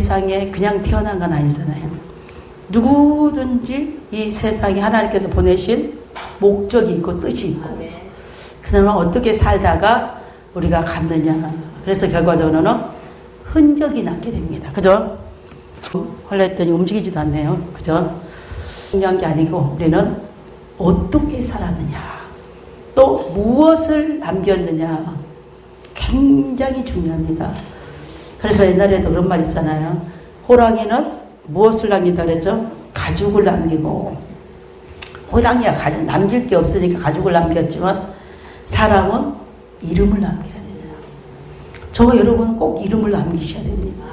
세상에 그냥 태어난 건 아니잖아요. 누구든지 이 세상에 하나님께서 보내신 목적이 있고 뜻이 있고, 그러면 어떻게 살다가 우리가 갔느냐. 그래서 결과적으로는 흔적이 남게 됩니다. 그죠? 헐랬더니 움직이지도 않네요. 그죠? 중요한 게 아니고 우리는 어떻게 살았느냐, 또 무엇을 남겼느냐, 굉장히 중요합니다. 그래서 옛날에도 그런 말 있잖아요. 호랑이는 무엇을 남긴다 그랬죠? 가죽을 남기고, 호랑이가 남길 게 없으니까 가죽을 남겼지만 사람은 이름을 남겨야 됩니다. 저와 여러분은 꼭 이름을 남기셔야 됩니다.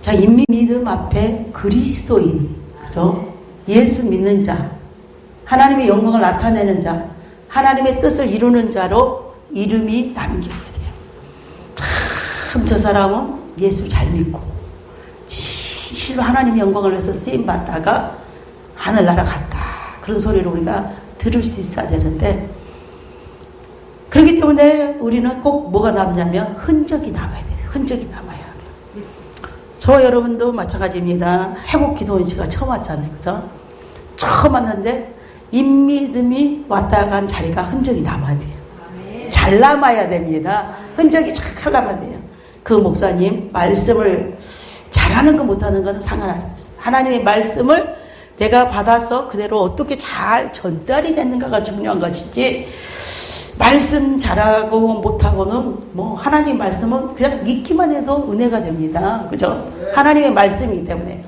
자, 인민 믿음 앞에 그리스도인, 그죠? 예수 믿는 자, 하나님의 영광을 나타내는 자, 하나님의 뜻을 이루는 자로 이름이 남겨야 돼요. 참 저 사람은 예수 잘 믿고 진실로 하나님의 영광을 위해서 쓰임받다가 하늘나라 갔다, 그런 소리를 우리가 들을 수 있어야 되는데, 그렇기 때문에 우리는 꼭 뭐가 남냐면 흔적이 남아야 돼요. 흔적이 남아야 돼요. 저와 여러분도 마찬가지입니다. 회복 기도원 제가 처음 왔잖아요. 그죠? 처음 왔는데 인믿음이 왔다 간 자리가 흔적이 남아야 돼요. 잘 남아야 됩니다. 흔적이 잘 남아야 돼요. 그 목사님 말씀을 잘하는 거 못하는 건 상관하지 않습니다. 하나님의 말씀을 내가 받아서 그대로 어떻게 잘 전달이 됐는가가 중요한 것이지, 말씀 잘하고 못하고는 뭐 하나님의 말씀은 그냥 믿기만 해도 은혜가 됩니다. 그죠? 하나님의 말씀이기 때문에.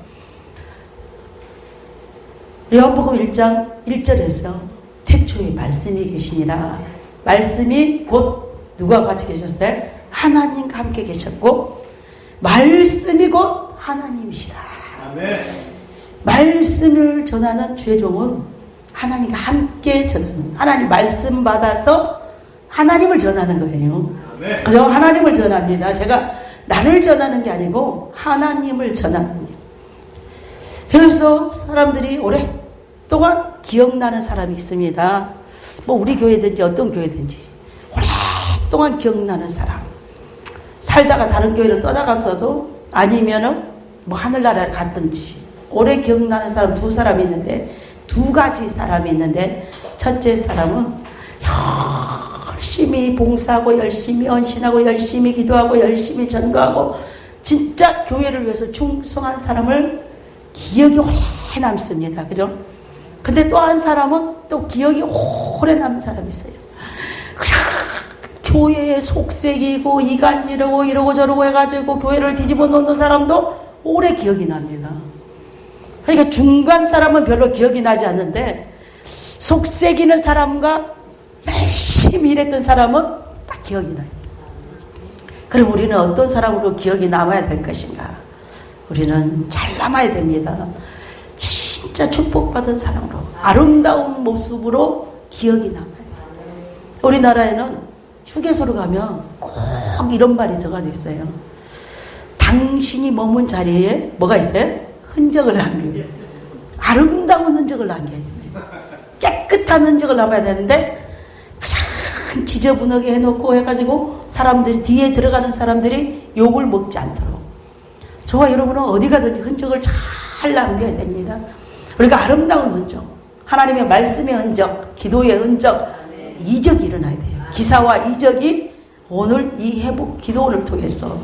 요한복음 1장 1절에서 태초에 말씀이 계시니라. 말씀이 곧 누가 같이 계셨어요? 하나님과 함께 계셨고 말씀이 곧 하나님이시라. 아멘. 말씀을 전하는 주의 종은 하나님과 함께 전하는, 하나님 말씀 받아서 하나님을 전하는 거예요. 아멘. 그죠? 하나님을 전합니다. 제가 나를 전하는 게 아니고 하나님을 전하는 거예요. 그래서 사람들이 오랫동안 기억나는 사람이 있습니다. 뭐 우리 교회든지 어떤 교회든지 오랫동안 기억나는 사람, 살다가 다른 교회로 떠나갔어도 아니면은 뭐 하늘나라를 갔든지 오래 기억나는 사람 두 사람이 있는데, 두 가지 사람이 있는데, 첫째 사람은 열심히 봉사하고 열심히 헌신하고 열심히 기도하고 열심히 전도하고 진짜 교회를 위해서 충성한 사람을 기억이 오래 남습니다. 그죠? 근데 또 한 사람은 또 기억이 오래 남는 사람이 있어요. 그냥 교회에 속색이고 이간지르고 이러고 저러고 해가지고 교회를 뒤집어 놓는 사람도 오래 기억이 납니다. 그러니까 중간 사람은 별로 기억이 나지 않는데, 속색이는 사람과 열심히 일했던 사람은 딱 기억이 나요. 그럼 우리는 어떤 사람으로 기억이 남아야 될 것인가? 우리는 잘 남아야 됩니다. 진짜 축복받은 사람으로, 아름다운 모습으로 기억이 남아야 돼요. 우리나라에는 휴게소로 가면 꼭 이런 말이 적어져 있어요. 당신이 머문 자리에 뭐가 있어요? 흔적을 남겨요. 아름다운 흔적을 남겨야 됩니다. 깨끗한 흔적을 남아야 되는데 그냥 지저분하게 해놓고 해가지고 사람들이, 뒤에 들어가는 사람들이 욕을 먹지 않도록, 저와 여러분은 어디 가든지 흔적을 잘 남겨야 됩니다. 우리가 아름다운 흔적, 하나님의 말씀의 흔적, 기도의 흔적, 이적이 일어나야 돼요. 기사와 이적이 오늘 이 회복 기도를 통해서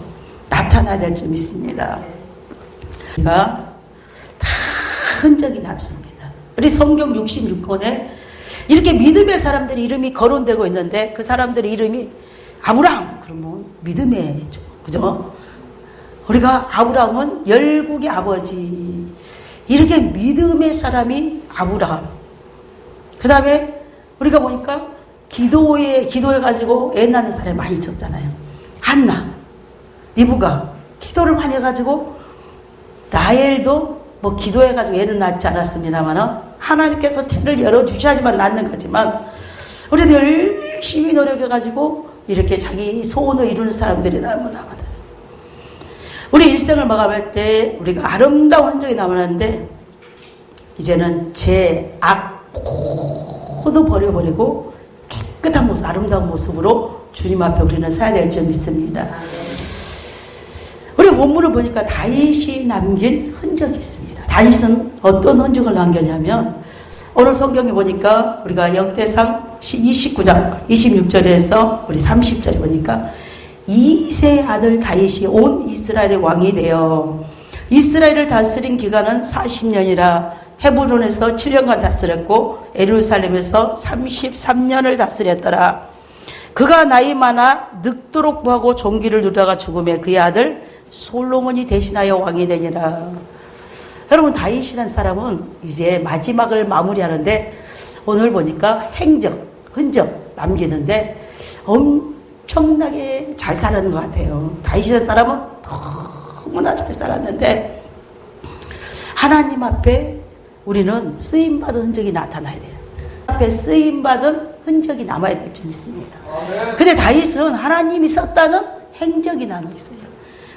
나타나야 될 줄 믿습니다. 우리가 다 흔적이 남습니다. 우리 성경 66권에 이렇게 믿음의 사람들이 이름이 거론되고 있는데, 그 사람들의 이름이 아브라함, 그러면 믿음의, 그죠? 우리가 아브라함은 열국의 아버지, 이렇게 믿음의 사람이 아브라함. 그 다음에 우리가 보니까 기도해가지고 애 낳는 사람이 많이 있었잖아요. 한나, 리브가 기도를 많이 해가지고, 라헬도 뭐 기도해가지고 애를 낳지 않았습니다만 하나님께서 태를 열어주셔야지만 낳는 거지만, 우리도 열심히 노력해가지고 이렇게 자기 소원을 이루는 사람들이 너무나 많아요. 우리 일생을 마감할 때 우리가 아름다운 흔적이 남았는데, 이제는 제 악 모두 버려버리고 깨끗한 모습, 아름다운 모습으로 주님 앞에 우리는 서야 될 줄 믿습니다. 우리 본문을 보니까 다윗이 남긴 흔적이 있습니다. 다윗은 어떤 흔적을 남겼냐면 오늘 성경에 보니까 우리가 역대상 29장 26절에서 우리 30절에 보니까 2세 아들 다윗이 온 이스라엘의 왕이 되어 이스라엘을 다스린 기간은 40년이라 헤브론에서 7년간 다스렸고 예루살렘에서 33년을 다스렸더라. 그가 나이 많아 늙도록 구하고 종기를 누리다가 죽음에 그의 아들 솔로몬이 대신하여 왕이 되니라. 여러분, 다윗이라는 사람은 이제 마지막을 마무리하는데 오늘 보니까 흔적 남기는데 엄청나게 잘 살았는 것 같아요. 다윗이라는 사람은 너무나 잘 살았는데 하나님 앞에 우리는 쓰임받은 흔적이 나타나야 돼요. 앞에 쓰임받은 흔적이 남아야 될 점이 있습니다. 근데 다윗은 하나님이 썼다는 행적이 남아있어요.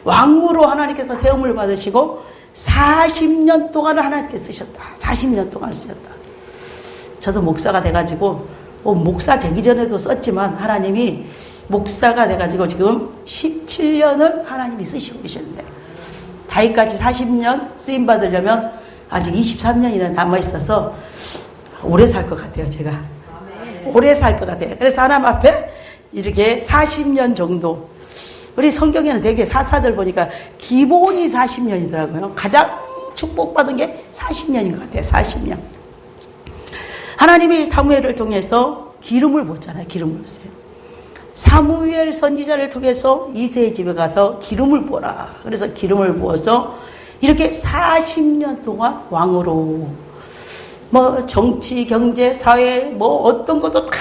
왕으로 하나님께서 세움을 받으시고 40년 동안을 하나님께 쓰셨다. 40년 동안을 쓰셨다. 저도 목사가 돼가지고 목사 되기 전에도 썼지만 하나님이 목사가 돼가지고 지금 17년을 하나님이 쓰시고 계셨는데 다윗까지 40년 쓰임받으려면 아직 23년이나 남아있어서 오래 살 것 같아요. 제가 오래 살 것 같아요. 그래서 하나님 앞에 이렇게 40년 정도, 우리 성경에는 되게 사사들 보니까 기본이 40년이더라고요. 가장 축복받은 게 40년인 것 같아요. 40년. 하나님이 사무엘을 통해서 기름을 부었잖아요. 기름을 부었어요. 사무엘 선지자를 통해서 이새의 집에 가서 기름을 부어라. 그래서 기름을 부어서 이렇게 40년 동안 왕으로 정치, 경제, 사회 어떤 것도 다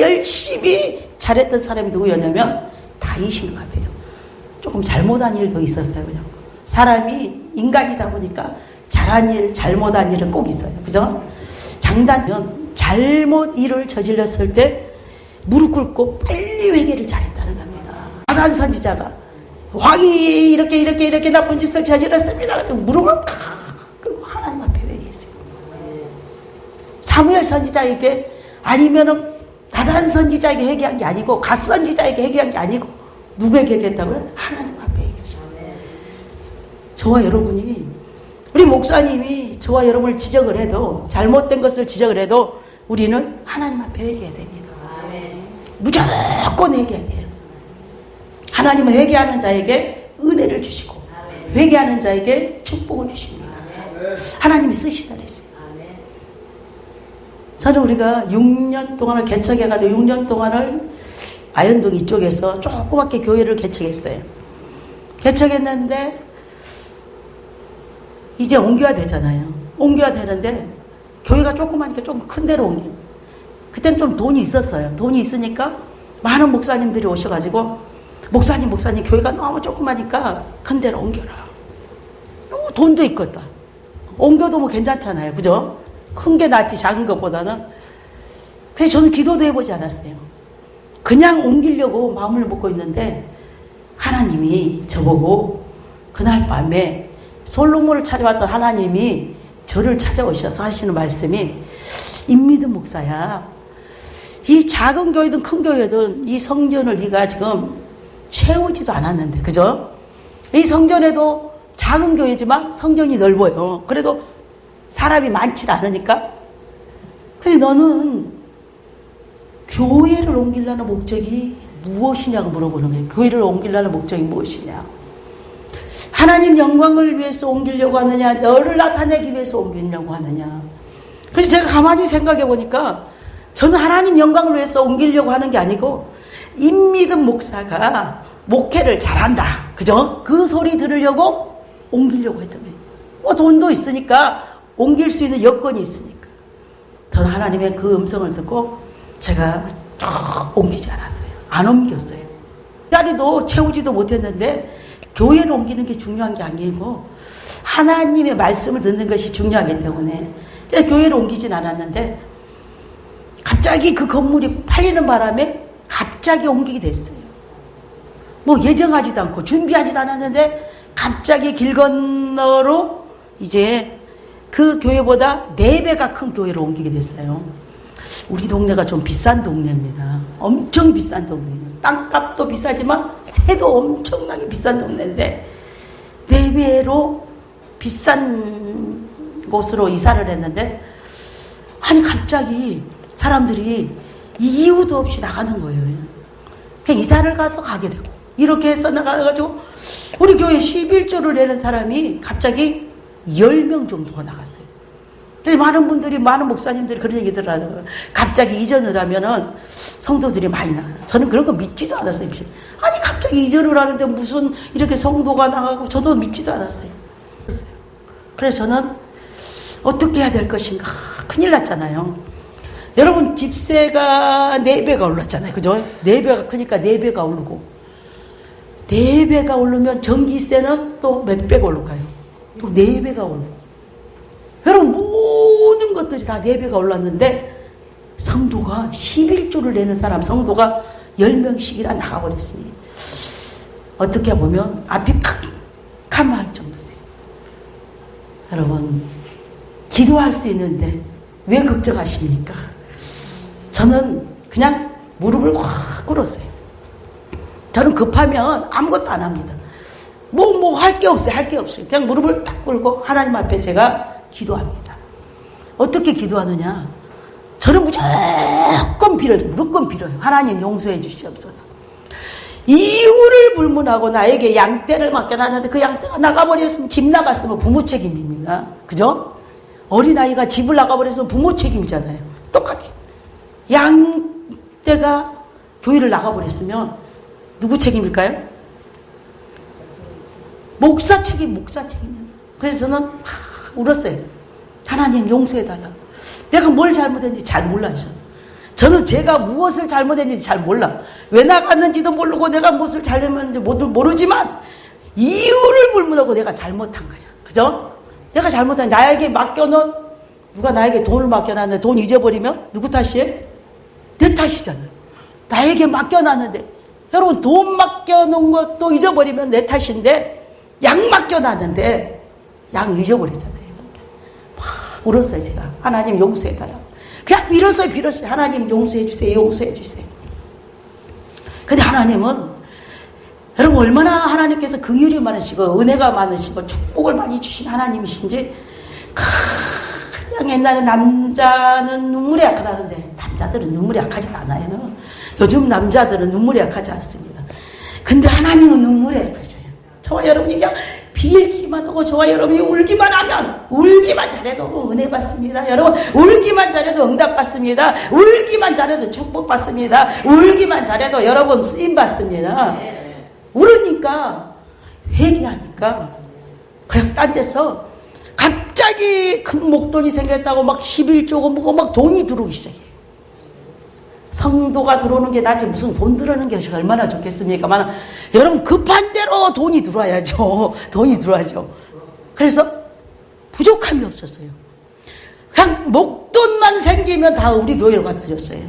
열심히 잘했던 사람이 누구였냐면 다윗인 것 같아요. 조금 잘못한 일도 있었어요. 그냥 사람이 인간이다 보니까 잘한 일, 잘못한 일은 꼭 있어요. 그죠? 장단면 잘못 일을 저질렀을 때 무릎 꿇고 빨리 회개를 잘했다는 겁니다. 나단 선지자가 왕이 이렇게 나쁜 짓을 저질렀습니다. 무릎을 꿇고 하나님 앞에 회개했어요. 사무엘 선지자에게 아니면은 나단 선지자에게 회개한 게 아니고 갓 선지자에게 회개한 게 아니고 누구에게 회개했다고요? 하나님 앞에 회개했어요. 저와 여러분이, 우리 목사님이 저와 여러분을 지적을 해도, 잘못된 것을 지적을 해도 우리는 하나님 앞에 회개해야 됩니다. 무조건 회개해야 돼요. 하나님은 회개하는 자에게 은혜를 주시고 회개하는 자에게 축복을 주십니다. 하나님이 쓰시다 그랬어요. 저는 우리가 6년 동안을 개척해가지고 6년 동안을 아현동 이쪽에서 조그맣게 교회를 개척했어요. 개척했는데 이제 옮겨야 되잖아요. 옮겨야 되는데 교회가 조그마니까 조금 큰 데로 옮겨. 그때는 좀 돈이 있었어요. 돈이 있으니까 많은 목사님들이 오셔가지고 목사님 교회가 너무 조그마니까 큰 데로 옮겨라. 돈도 있겠다. 옮겨도 괜찮잖아요. 그죠? 큰 게 낫지 작은 것보다는. 그래서 저는 기도도 해보지 않았어요. 그냥 옮기려고 마음을 먹고 있는데 하나님이 저보고 그날 밤에 솔로몬을 찾아왔던 하나님이 저를 찾아오셔서 하시는 말씀이, 임미든 목사야, 이 작은 교회든 큰 교회든 이 성전을 네가 지금 채우지도 않았는데, 그죠? 이 성전에도 작은 교회지만 성전이 넓어요. 그래도 사람이 많지 않으니까. 근데 너는 교회를 옮기려는 목적이 무엇이냐고 물어보는 거예요. 교회를 옮기려는 목적이 무엇이냐. 하나님 영광을 위해서 옮기려고 하느냐, 너를 나타내기 위해서 옮기려고 하느냐. 그래서 제가 가만히 생각해 보니까 저는 하나님 영광을 위해서 옮기려고 하는 게 아니고 임미든 목사가 목회를 잘한다, 그죠? 그 소리 들으려고 옮기려고 했던 거예요. 돈도 있으니까 옮길 수 있는 여건이 있으니까. 저는 하나님의 그 음성을 듣고 제가 쭉 옮기지 않았어요. 안 옮겼어요. 자리도 채우지도 못했는데 교회를 옮기는 게 중요한 게 아니고 하나님의 말씀을 듣는 것이 중요하기 때문에 교회를 옮기진 않았는데 갑자기 그 건물이 팔리는 바람에 갑자기 옮기게 됐어요. 예정하지도 않고 준비하지도 않았는데 갑자기 길 건너로 이제 그 교회보다 4배가 큰 교회로 옮기게 됐어요. 우리 동네가 좀 비싼 동네입니다. 엄청 비싼 동네예요. 땅값도 비싸지만 새도 엄청나게 비싼 동네인데 4배로 비싼 곳으로 이사를 했는데 아니 갑자기 사람들이 이유도 없이 나가는 거예요. 그냥 이사를 가서 가게 되고 이렇게 해서 나가가지고 우리 교회 11조를 내는 사람이 갑자기 10명 정도가 나갔어요. 그래서 많은 분들이, 많은 목사님들이 그런 얘기들 하는 갑자기 이전을 하면은 성도들이 많이 나가요. 저는 그런 거 믿지도 않았어요. 아니 갑자기 이전을 하는데 무슨 이렇게 성도가 나가고 저도 믿지도 않았어요. 그래서 저는 어떻게 해야 될 것인가. 큰일 났잖아요. 여러분 집세가 4배가 올랐잖아요. 그죠? 4배가 크니까 4배가 오르고 4배가 오르면 전기세는 또 몇 배가 올라가요. 또 4배가 오르고 여러분 모든 것들이 다 4배가 올랐는데 성도가 11조를 내는 사람 성도가 10명씩이나 나가버렸으니 어떻게 보면 앞이 캄캄할 정도 되죠. 여러분 기도할 수 있는데 왜 걱정하십니까? 저는 그냥 무릎을 확 꿇었어요. 저는 급하면 아무것도 안 합니다. 할 게 없어요. 할 게 없어요. 그냥 무릎을 딱 꿇고 하나님 앞에 제가 기도합니다. 어떻게 기도하느냐? 저는 무조건 빌어요. 무조건 빌어요. 하나님 용서해 주시옵소서. 이유를 불문하고 나에게 양떼를 맡겨놨는데 그 양떼가 나가버렸으면 집 나갔으면 부모 책임입니다. 그죠? 어린아이가 집을 나가버렸으면 부모 책임이잖아요. 똑같아요. 양떼가 교회를 나가버렸으면 누구 책임일까요? 목사 책임. 그래서 저는 막 울었어요. 하나님 용서해달라. 내가 뭘 잘못했는지 잘 몰라요. 저는 제가 무엇을 잘못했는지 잘 몰라. 왜 나갔는지도 모르고 내가 무엇을 잘못했는지 모르지만 이유를 불문하고 내가 잘못한 거야. 그죠? 내가 잘못한 나에게 맡겨놓은 누가 나에게 돈을 맡겨놨는데 돈 잊어버리면 누구 탓이에요? 내 탓이잖아요. 나에게 맡겨놨는데 여러분 돈 맡겨놓은 것도 잊어버리면 내 탓인데 양 맡겨놨는데 양 잊어버렸잖아요. 막 울었어요. 제가 하나님 용서해달라고 그냥 빌었어요. 하나님 용서해주세요. 근데 하나님은 여러분 얼마나 하나님께서 긍휼이 많으시고 은혜가 많으시고 축복을 많이 주신 하나님이신지 그냥 옛날에 남자는 눈물이 약하다는데 남자들은 눈물이 약하지도 않아요. 요즘 남자들은 눈물이 약하지 않습니다. 근데 하나님은 눈물이 약하셔요. 저와 여러분이 그냥 빌기만 하고 저와 여러분이 울기만 하면 울기만 잘해도 은혜 받습니다. 여러분 울기만 잘해도 응답 받습니다. 울기만 잘해도 축복 받습니다. 울기만 잘해도 여러분 쓰임 받습니다. 울으니까 회개하니까 그냥 딴 데서 갑자기 큰 목돈이 생겼다고 막 11조고 뭐고 막 돈이 들어오기 시작해요. 성도가 들어오는 게 낫지 무슨 돈 들어오는 게 얼마나 좋겠습니까? 여러분 급한 대로 돈이 들어와야죠. 돈이 들어와야죠. 그래서 부족함이 없었어요. 그냥 목돈만 생기면 다 우리 교회로 갖다 줬어요.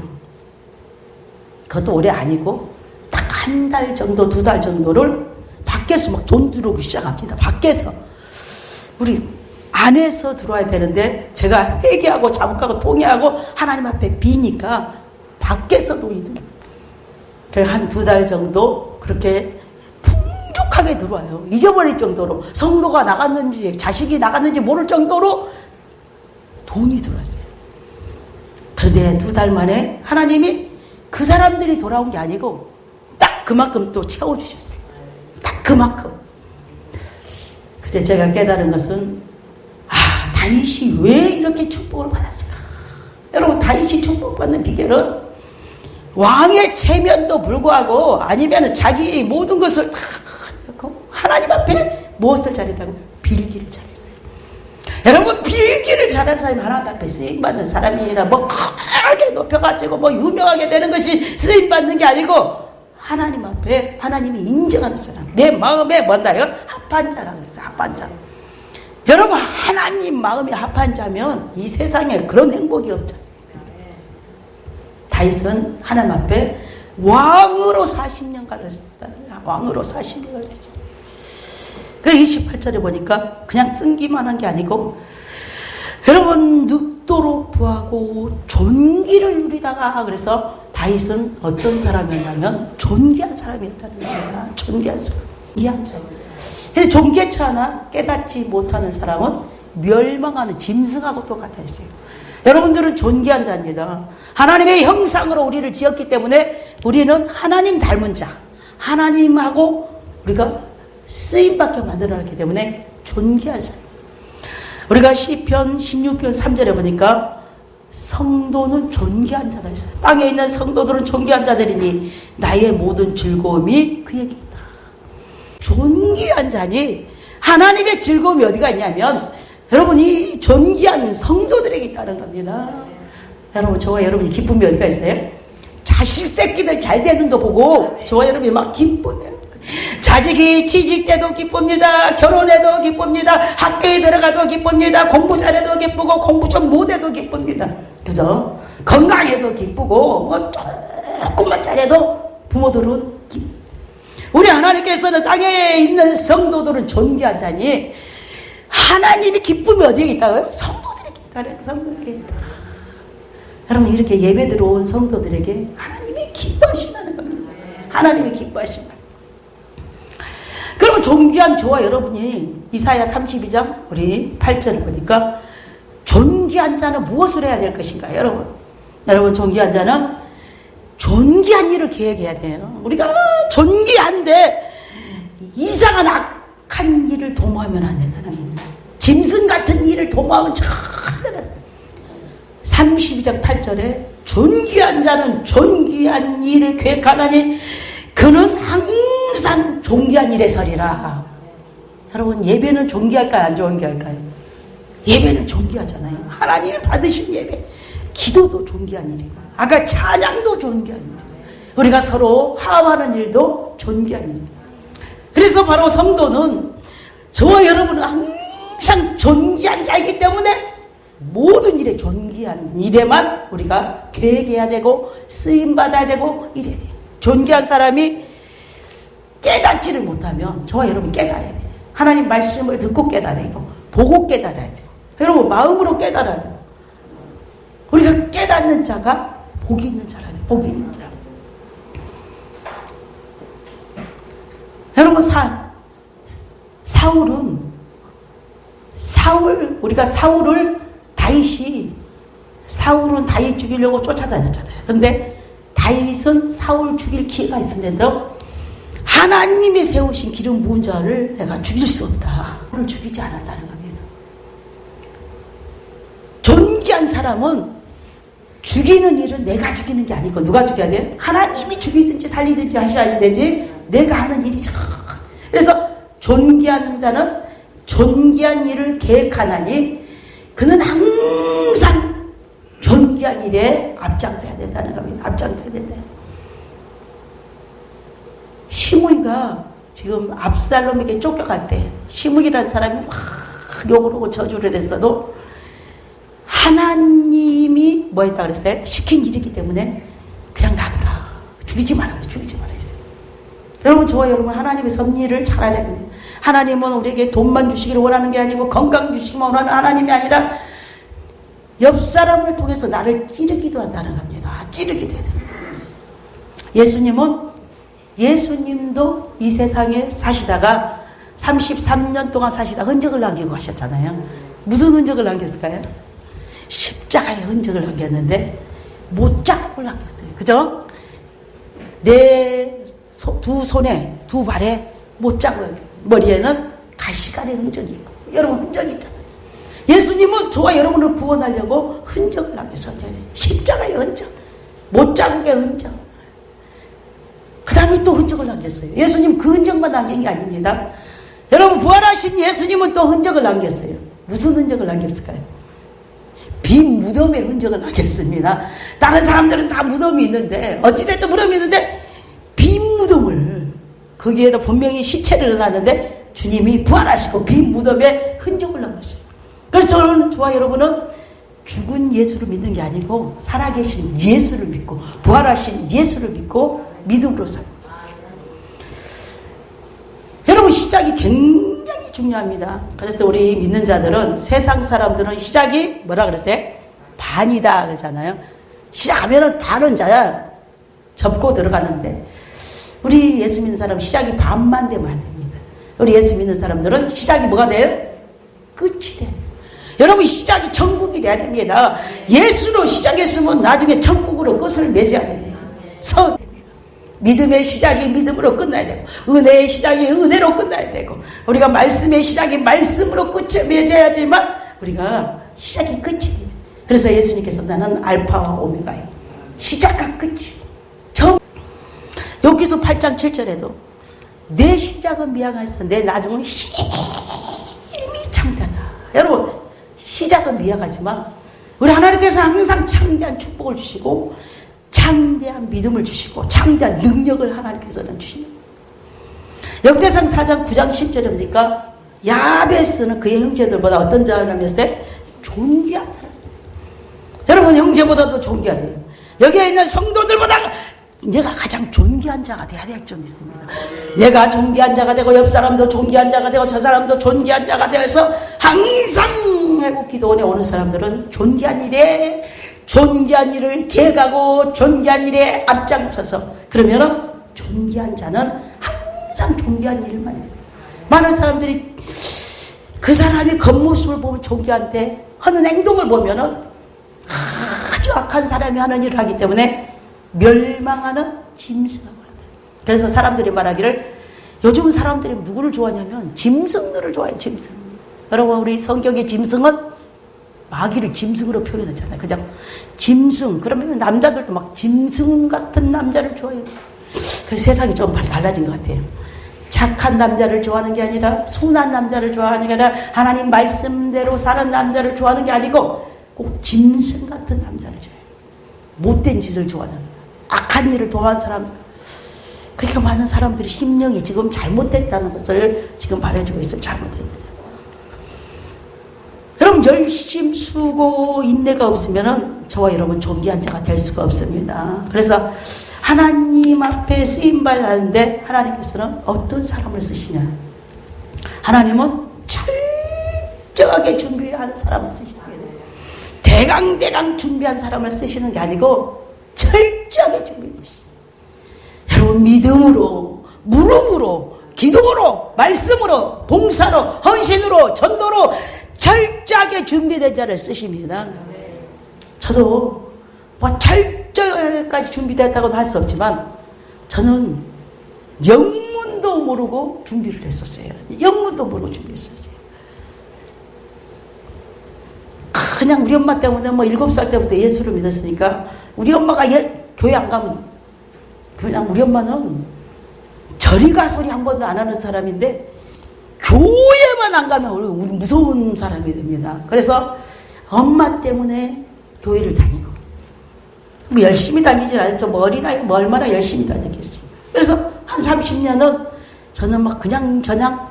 그것도 오래 아니고 딱 한 달 정도 2달 정도를 밖에서 막 돈 들어오기 시작합니다. 밖에서 우리 안에서 들어와야 되는데 제가 회개하고 자복하고 통회하고 하나님 앞에 비니까 밖에서 돈이 들어와요. 그래서 한 2달 정도 그렇게 풍족하게 들어와요. 잊어버릴 정도로 성도가 나갔는지 자식이 나갔는지 모를 정도로 돈이 들어왔어요. 그런데 2달 만에 하나님이 그 사람들이 돌아온 게 아니고 딱 그만큼 또 채워주셨어요. 딱 그만큼. 그때 제가 깨달은 것은 다윗이 왜 이렇게 축복을 받았을까? 여러분 다윗이 축복받는 비결은 왕의 체면도 불구하고 아니면 자기 모든 것을 다 하나님 앞에 무엇을 잘했다고? 빌기를 잘했어요. 여러분 빌기를 잘하는 사람이 하나님 앞에 쓰임받는 사람입니다. 뭐 크게 높여가지고 뭐 유명하게 되는 것이 쓰임받는 게 아니고 하나님 앞에 하나님이 인정하는 사람. 내 마음에 뭔가요? 합한 자라고 그랬어요. 합한 자. 여러분 하나님 마음이 합한 자면 이 세상에 그런 행복이 없잖아요. 다윗은 하나님 앞에 왕으로 40년간을 썼다는 거야. 왕으로 40년을 했죠. 그래서 28절에 보니까 그냥 쓴기만 한 게 아니고 여러분 늙도록 부하고 존귀를 누리다가 그래서 다윗은 어떤 사람이었냐면 존귀한 사람이었다는 거야. 존귀한 사람. 존귀한 자예요. 그래서 존귀치 않아 깨닫지 못하는 사람은 멸망하는 짐승하고 똑같았어요. 여러분들은 존귀한 자입니다. 하나님의 형상으로 우리를 지었기 때문에 우리는 하나님 닮은 자, 하나님하고 우리가 쓰임받게 만들어놨기 때문에 존귀한 자. 우리가 시편 16편 3절에 보니까 성도는 존귀한 자가 있어요. 땅에 있는 성도들은 존귀한 자들이니 나의 모든 즐거움이 그에게 있다. 존귀한 자니 하나님의 즐거움이 어디가 있냐면 여러분이 존귀한 성도들에게 있다는 겁니다. 여러분, 저와 여러분이 기쁨이 어디가 있어요? 자식 새끼들 잘 되는 거 보고 저와 여러분이 막 기뻐요. 자식이 취직돼도 기쁩니다. 결혼해도 기쁩니다. 학교에 들어가도 기쁩니다. 공부 잘해도 기쁘고 공부 좀 못해도 기쁩니다. 그죠? 건강해도 기쁘고 뭐 조금만 잘해도 부모들은 우리 하나님께서는 땅에 있는 성도들은 존귀한 자니 하나님의 기쁨이 어디에 있다고요? 성도들에게 있다. 성도들에게 있다. 여러분, 이렇게 예배 들어온 성도들에게 하나님이 기뻐하시는 겁니다. 하나님이 기뻐하시는. 그러면 존귀한 저와 여러분이 이사야 32장 우리 8절을 보니까 존귀한 자는 무엇을 해야 될 것인가? 여러분 존귀한 자는 존귀한 일을 계획해야 돼요. 우리가 존귀한데 이상한 악한 일을 도모하면 안 된다는 거예요. 짐승 같은 일을 도모하면 절대로 32장 8절에 존귀한 자는 존귀한 일을 계획하나니 그는 항상 존귀한 일에 서리라. 여러분, 예배는 존귀할까요? 안 존귀할까요? 예배는 존귀하잖아요. 하나님이 받으신 예배. 기도도 존귀한 일이고 아까 찬양도 존귀한 일이고 우리가 서로 화합하는 일도 존귀한 일이고 그래서 바로 성도는 저와 여러분은 항상 존귀한 자이기 때문에 모든 일에 존귀한 일에만 우리가 계획해야 되고 쓰임받아야 되고 이래야 돼요. 존귀한 사람이 깨닫지를 못하면 저와 여러분 깨달아야 돼요. 하나님 말씀을 듣고 깨달아야 고 보고 깨달아야 돼요. 여러분 마음으로 깨달아야 돼요. 우리가 깨닫는 자가 복이 있는 자라요. 복이 있는 자. 여러분 우리가 사울은 다윗 죽이려고 쫓아다녔잖아요. 그런데 다윗은 사울 죽일 기회가 있었는데도 하나님이 세우신 기름 부은 자를 내가 죽일 수 없다. 그를 죽이지 않았다는 겁니다. 존귀한 사람은 죽이는 일은 내가 죽이는 게 아니고 누가 죽여야 돼요? 하나님이 죽이든지 살리든지 하셔야지 되지 내가 하는 일이죠. 그래서 존귀한 자는 존귀한 일을 계획하나니 그는 항상 존귀한 일에 앞장서야 된다는 겁니다. 앞장서야 된다. 시므이가 지금 압살롬에게 쫓겨갈 때 시므이라는 사람이 막 욕을 하고 저주를 했어도 하나님이 뭐 했다 그랬어요? 시킨 일이기 때문에 그냥 놔둬라. 죽이지 마라 했어요. 여러분, 저와 여러분 하나님의 섭리를 잘 알아야 됩니다. 하나님은 우리에게 돈만 주시기를 원하는 게 아니고 건강 주시기만 원하는 하나님이 아니라 옆 사람을 통해서 나를 찌르기도 한다는 겁니다. 찌르기도 해야 됩니다. 예수님도 이 세상에 사시다가 33년 동안 사시다 흔적을 남기고 하셨잖아요. 무슨 흔적을 남겼을까요? 십자가의 흔적을 남겼는데 못자국을 남겼어요. 그죠? 내 두 손에 두 발에 못자국, 머리에는 가시관의 흔적이 있고 여러분 흔적이 있잖아요. 예수님은 저와 여러분을 구원하려고 흔적을 남겼어요. 십자가의 흔적, 못자국의 흔적, 그 다음에 또 흔적을 남겼어요. 예수님 그 흔적만 남긴 게 아닙니다. 여러분, 부활하신 예수님은 또 흔적을 남겼어요. 무슨 흔적을 남겼을까요? 빈 무덤의 흔적을 남겼습니다. 다른 사람들은 다 무덤이 있는데 어찌됐든 무덤이 있는데 빈 무덤을 거기에다 분명히 시체를 놨는데 주님이 부활하시고 빈 무덤에 흔적을 남겼어요. 그래서 저와 여러분은 죽은 예수를 믿는 게 아니고 살아계신 예수를 믿고 부활하신 예수를 믿고 믿음으로 살고 있어요. 여러분, 시작이 굉장히 중요합니다. 그래서 우리 믿는 자들은 세상 사람들은 시작이 뭐라 그랬어요? 반이다 그러잖아요. 시작하면은 반은 자야. 접고 들어가는데 우리 예수 믿는 사람 시작이 반만 되면 안 됩니다. 우리 예수 믿는 사람들은 시작이 뭐가 돼요? 끝이 돼야 돼요. 여러분 시작이 천국이 돼야 됩니다. 예수로 시작했으면 나중에 천국으로 끝을 맺어야 됩니다. 서 믿음의 시작이 믿음으로 끝나야 되고 은혜의 시작이 은혜로 끝나야 되고 우리가 말씀의 시작이 말씀으로 끝을 맺어야지만 우리가 시작이 끝이 돼요. 그래서 예수님께서 나는 알파와 오메가예요. 시작과 끝이. 여기서 8장 7절에도 내 시작은 미약해서 내 나중은 심히 창대하다. 여러분 시작은 미약하지만 우리 하나님께서 항상 창대한 축복을 주시고 창대한 믿음을 주시고 창대한 능력을 하나님께서는 주신다. 역대상 4장 9장 10절에 보니까 야베스는 그의 형제들보다 어떤 자라면서요? 존귀한 자라였어요. 여러분 형제보다도 존귀하대요. 여기에 있는 성도들보다 내가 가장 존귀한 자가 돼야 될 점 있습니다. 내가 존귀한 자가 되고 옆 사람도 존귀한 자가 되고 저 사람도 존귀한 자가 되어서 항상 해고 기도원에 오는 사람들은 존귀한 일을 계획하고 존귀한 일에 앞장서서 그러면은 존귀한 자는 항상 존귀한 일만 해요. 많은 사람들이 그 사람의 겉모습을 보면 존귀한데 하는 행동을 보면은 아주 악한 사람이 하는 일을 하기 때문에 멸망하는 짐승하고 한다. 그래서 사람들이 말하기를 요즘 사람들이 누구를 좋아하냐면 짐승들을 좋아해요. 짐승. 여러분 우리 성경의 짐승은 마귀를 짐승으로 표현하잖아요. 그냥 짐승. 그러면 남자들도 막 짐승 같은 남자를 좋아해요. 그래서 세상이 좀 많이 달라진 것 같아요. 착한 남자를 좋아하는 게 아니라 순한 남자를 좋아하는 게 아니라 하나님 말씀대로 사는 남자를 좋아하는 게 아니고 꼭 짐승 같은 남자를 좋아해요. 못된 짓을 좋아하는 악한 일을 좋아하는 사람. 그렇게 많은 사람들이 심령이 지금 잘못됐다는 것을 지금 말해주고 있어요. 잘못됐다. 여러분 열심 수고 인내가 없으면 저와 여러분 존귀한 자가 될 수가 없습니다. 그래서 하나님 앞에 쓰임받았는데 하나님께서는 어떤 사람을 쓰시냐. 하나님은 철저하게 준비한 사람을 쓰시는 거예요. 대강대강 준비한 사람을 쓰시는 게 아니고 철저하게 준비되시죠. 여러분 믿음으로 물음으로 기도로 말씀으로 봉사로 헌신으로 전도로 철저하게 준비된 자를 쓰십니다. 저도 뭐 철저하게까지 준비됐다고도 할 수 없지만 저는 영문도 모르고 준비를 했었어요. 영문도 모르고 준비했었어요. 그냥 우리 엄마 때문에 뭐 7살 때부터 예수를 믿었으니까 우리 엄마가 교회 안 가면 그냥 우리 엄마는 저리 가 소리 한 번도 안 하는 사람인데 교회만 안 가면 우리 무서운 사람이 됩니다. 그래서 엄마 때문에 교회를 다니고 뭐 열심히 다니질 않았죠. 뭐 어린아이 뭐 얼마나 열심히 다녔겠어요. 그래서 한 30년은 저는 막 그냥 저냥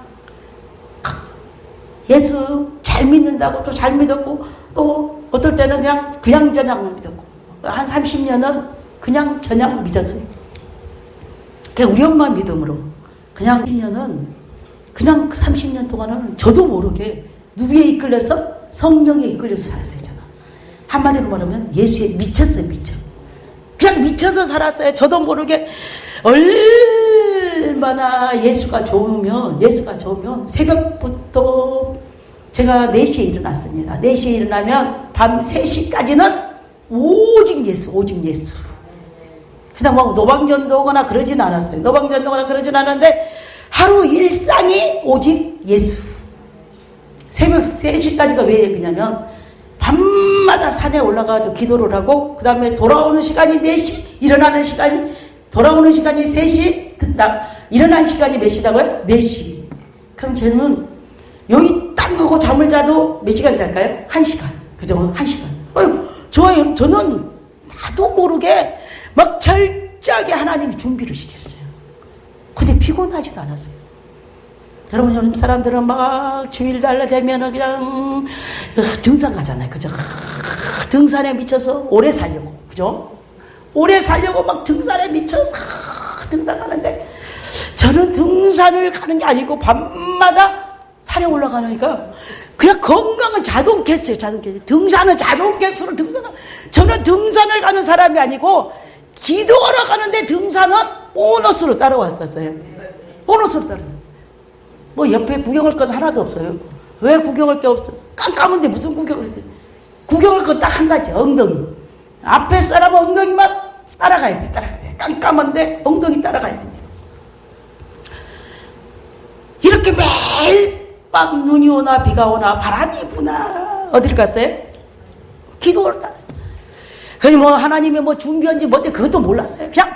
예수 잘 믿는다고 또 잘 믿었고 또 어떨 때는 그냥 저냥 믿었고 한 30년은 그냥 저냥 믿었어요. 그냥 우리 엄마 믿음으로 그냥 10년은 그냥 그 30년 동안은 저도 모르게 누구에 이끌려서 성령에 이끌려서 살았어요. 저는 한마디로 말하면 예수에 미쳤어요. 미쳐 그냥 미쳐서 살았어요. 저도 모르게 얼마나 예수가 좋으면 새벽부터 제가 4시에 일어났습니다. 4시에 일어나면 밤 3시까지는 오직 예수. 그냥 뭐 노방전도 오거나 그러진 않았어요. 노방전도 오거나 그러진 않았는데 하루 일상이 오직 예수. 새벽 3시까지가 왜 얘기냐면 밤마다 산에 올라가서 기도를 하고 그 다음에 돌아오는 시간이 4시, 일어나는 시간이 돌아오는 시간이 3시, 일어나는 시간이 몇 시다고요? 4시. 그럼 저는 여기 딱 하고 잠을 자도 몇 시간 잘까요? 1시간. 그죠? 1시간. 좋아요. 저는 나도 모르게 막 철저하게 하나님이 준비를 시켰어요. 근데 피곤하지도 않았어요. 여러분, 요즘 사람들은 막 주일 달라 되면 그냥 등산 가잖아요. 그죠? 등산에 미쳐서 오래 살려고. 그죠? 오래 살려고 막 등산에 미쳐서 등산 가는데 저는 등산을 가는 게 아니고 밤마다 산에 올라가니까 그냥 건강은 자동 개수예요. 등산은 자동 개수로 저는 등산을 가는 사람이 아니고 기도하러 가는데 등산은 보너스로 따라왔었어요. 보너스로 따라왔어요. 뭐 옆에 구경할 건 하나도 없어요. 왜 구경할 게 없어? 깜깜한데 무슨 구경을 했어요? 구경할 건 딱 한 가지, 엉덩이. 앞에 사람 엉덩이만 따라가야 돼, 따라가야 돼. 깜깜한데 엉덩이 따라가야 돼. 이렇게 매일 밤 눈이 오나 비가 오나 바람이 부나 어디를 갔어요? 기도를 따라. 그니 뭐 하나님이 뭐 준비한지 뭔데 그것도 몰랐어요. 그냥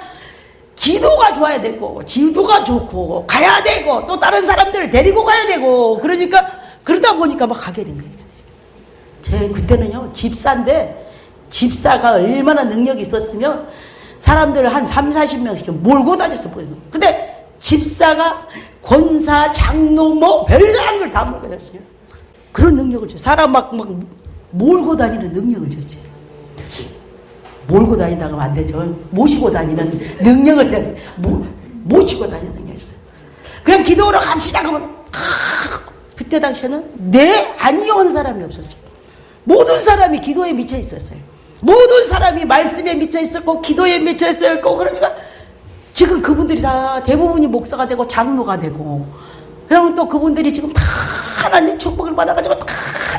기도가 좋아야 되고 지도가 좋고 가야 되고 또 다른 사람들을 데리고 가야 되고 그러니까 그러다 보니까 막 가게 된 거예요. 제 그때는요 집사인데 집사가 얼마나 능력이 있었으면 사람들을 한 30-40명씩 몰고 다녔어 보여요. 근데 집사가 권사, 장로 뭐 별 사람들 다 몰고 다녔어요. 그런 능력을 줘. 사람 막 몰고 다니는 능력을 줬지. 몰고 다니다가 하면 안 되죠. 모시고 다니는 능력을 줬어요. 모시고 다니는 능력이 있어요. 그냥 기도하러 갑시다 그러면 그때 당시에는 아니요 하는 사람이 없었어요. 모든 사람이 기도에 미쳐 있었어요. 모든 사람이 말씀에 미쳐 있었고 기도에 미쳐 있었고 그러니까 지금 그분들이 다 대부분이 목사가 되고 장로가 되고 그러면 또 그분들이 지금 다 하나님 축복을 받아가지고 다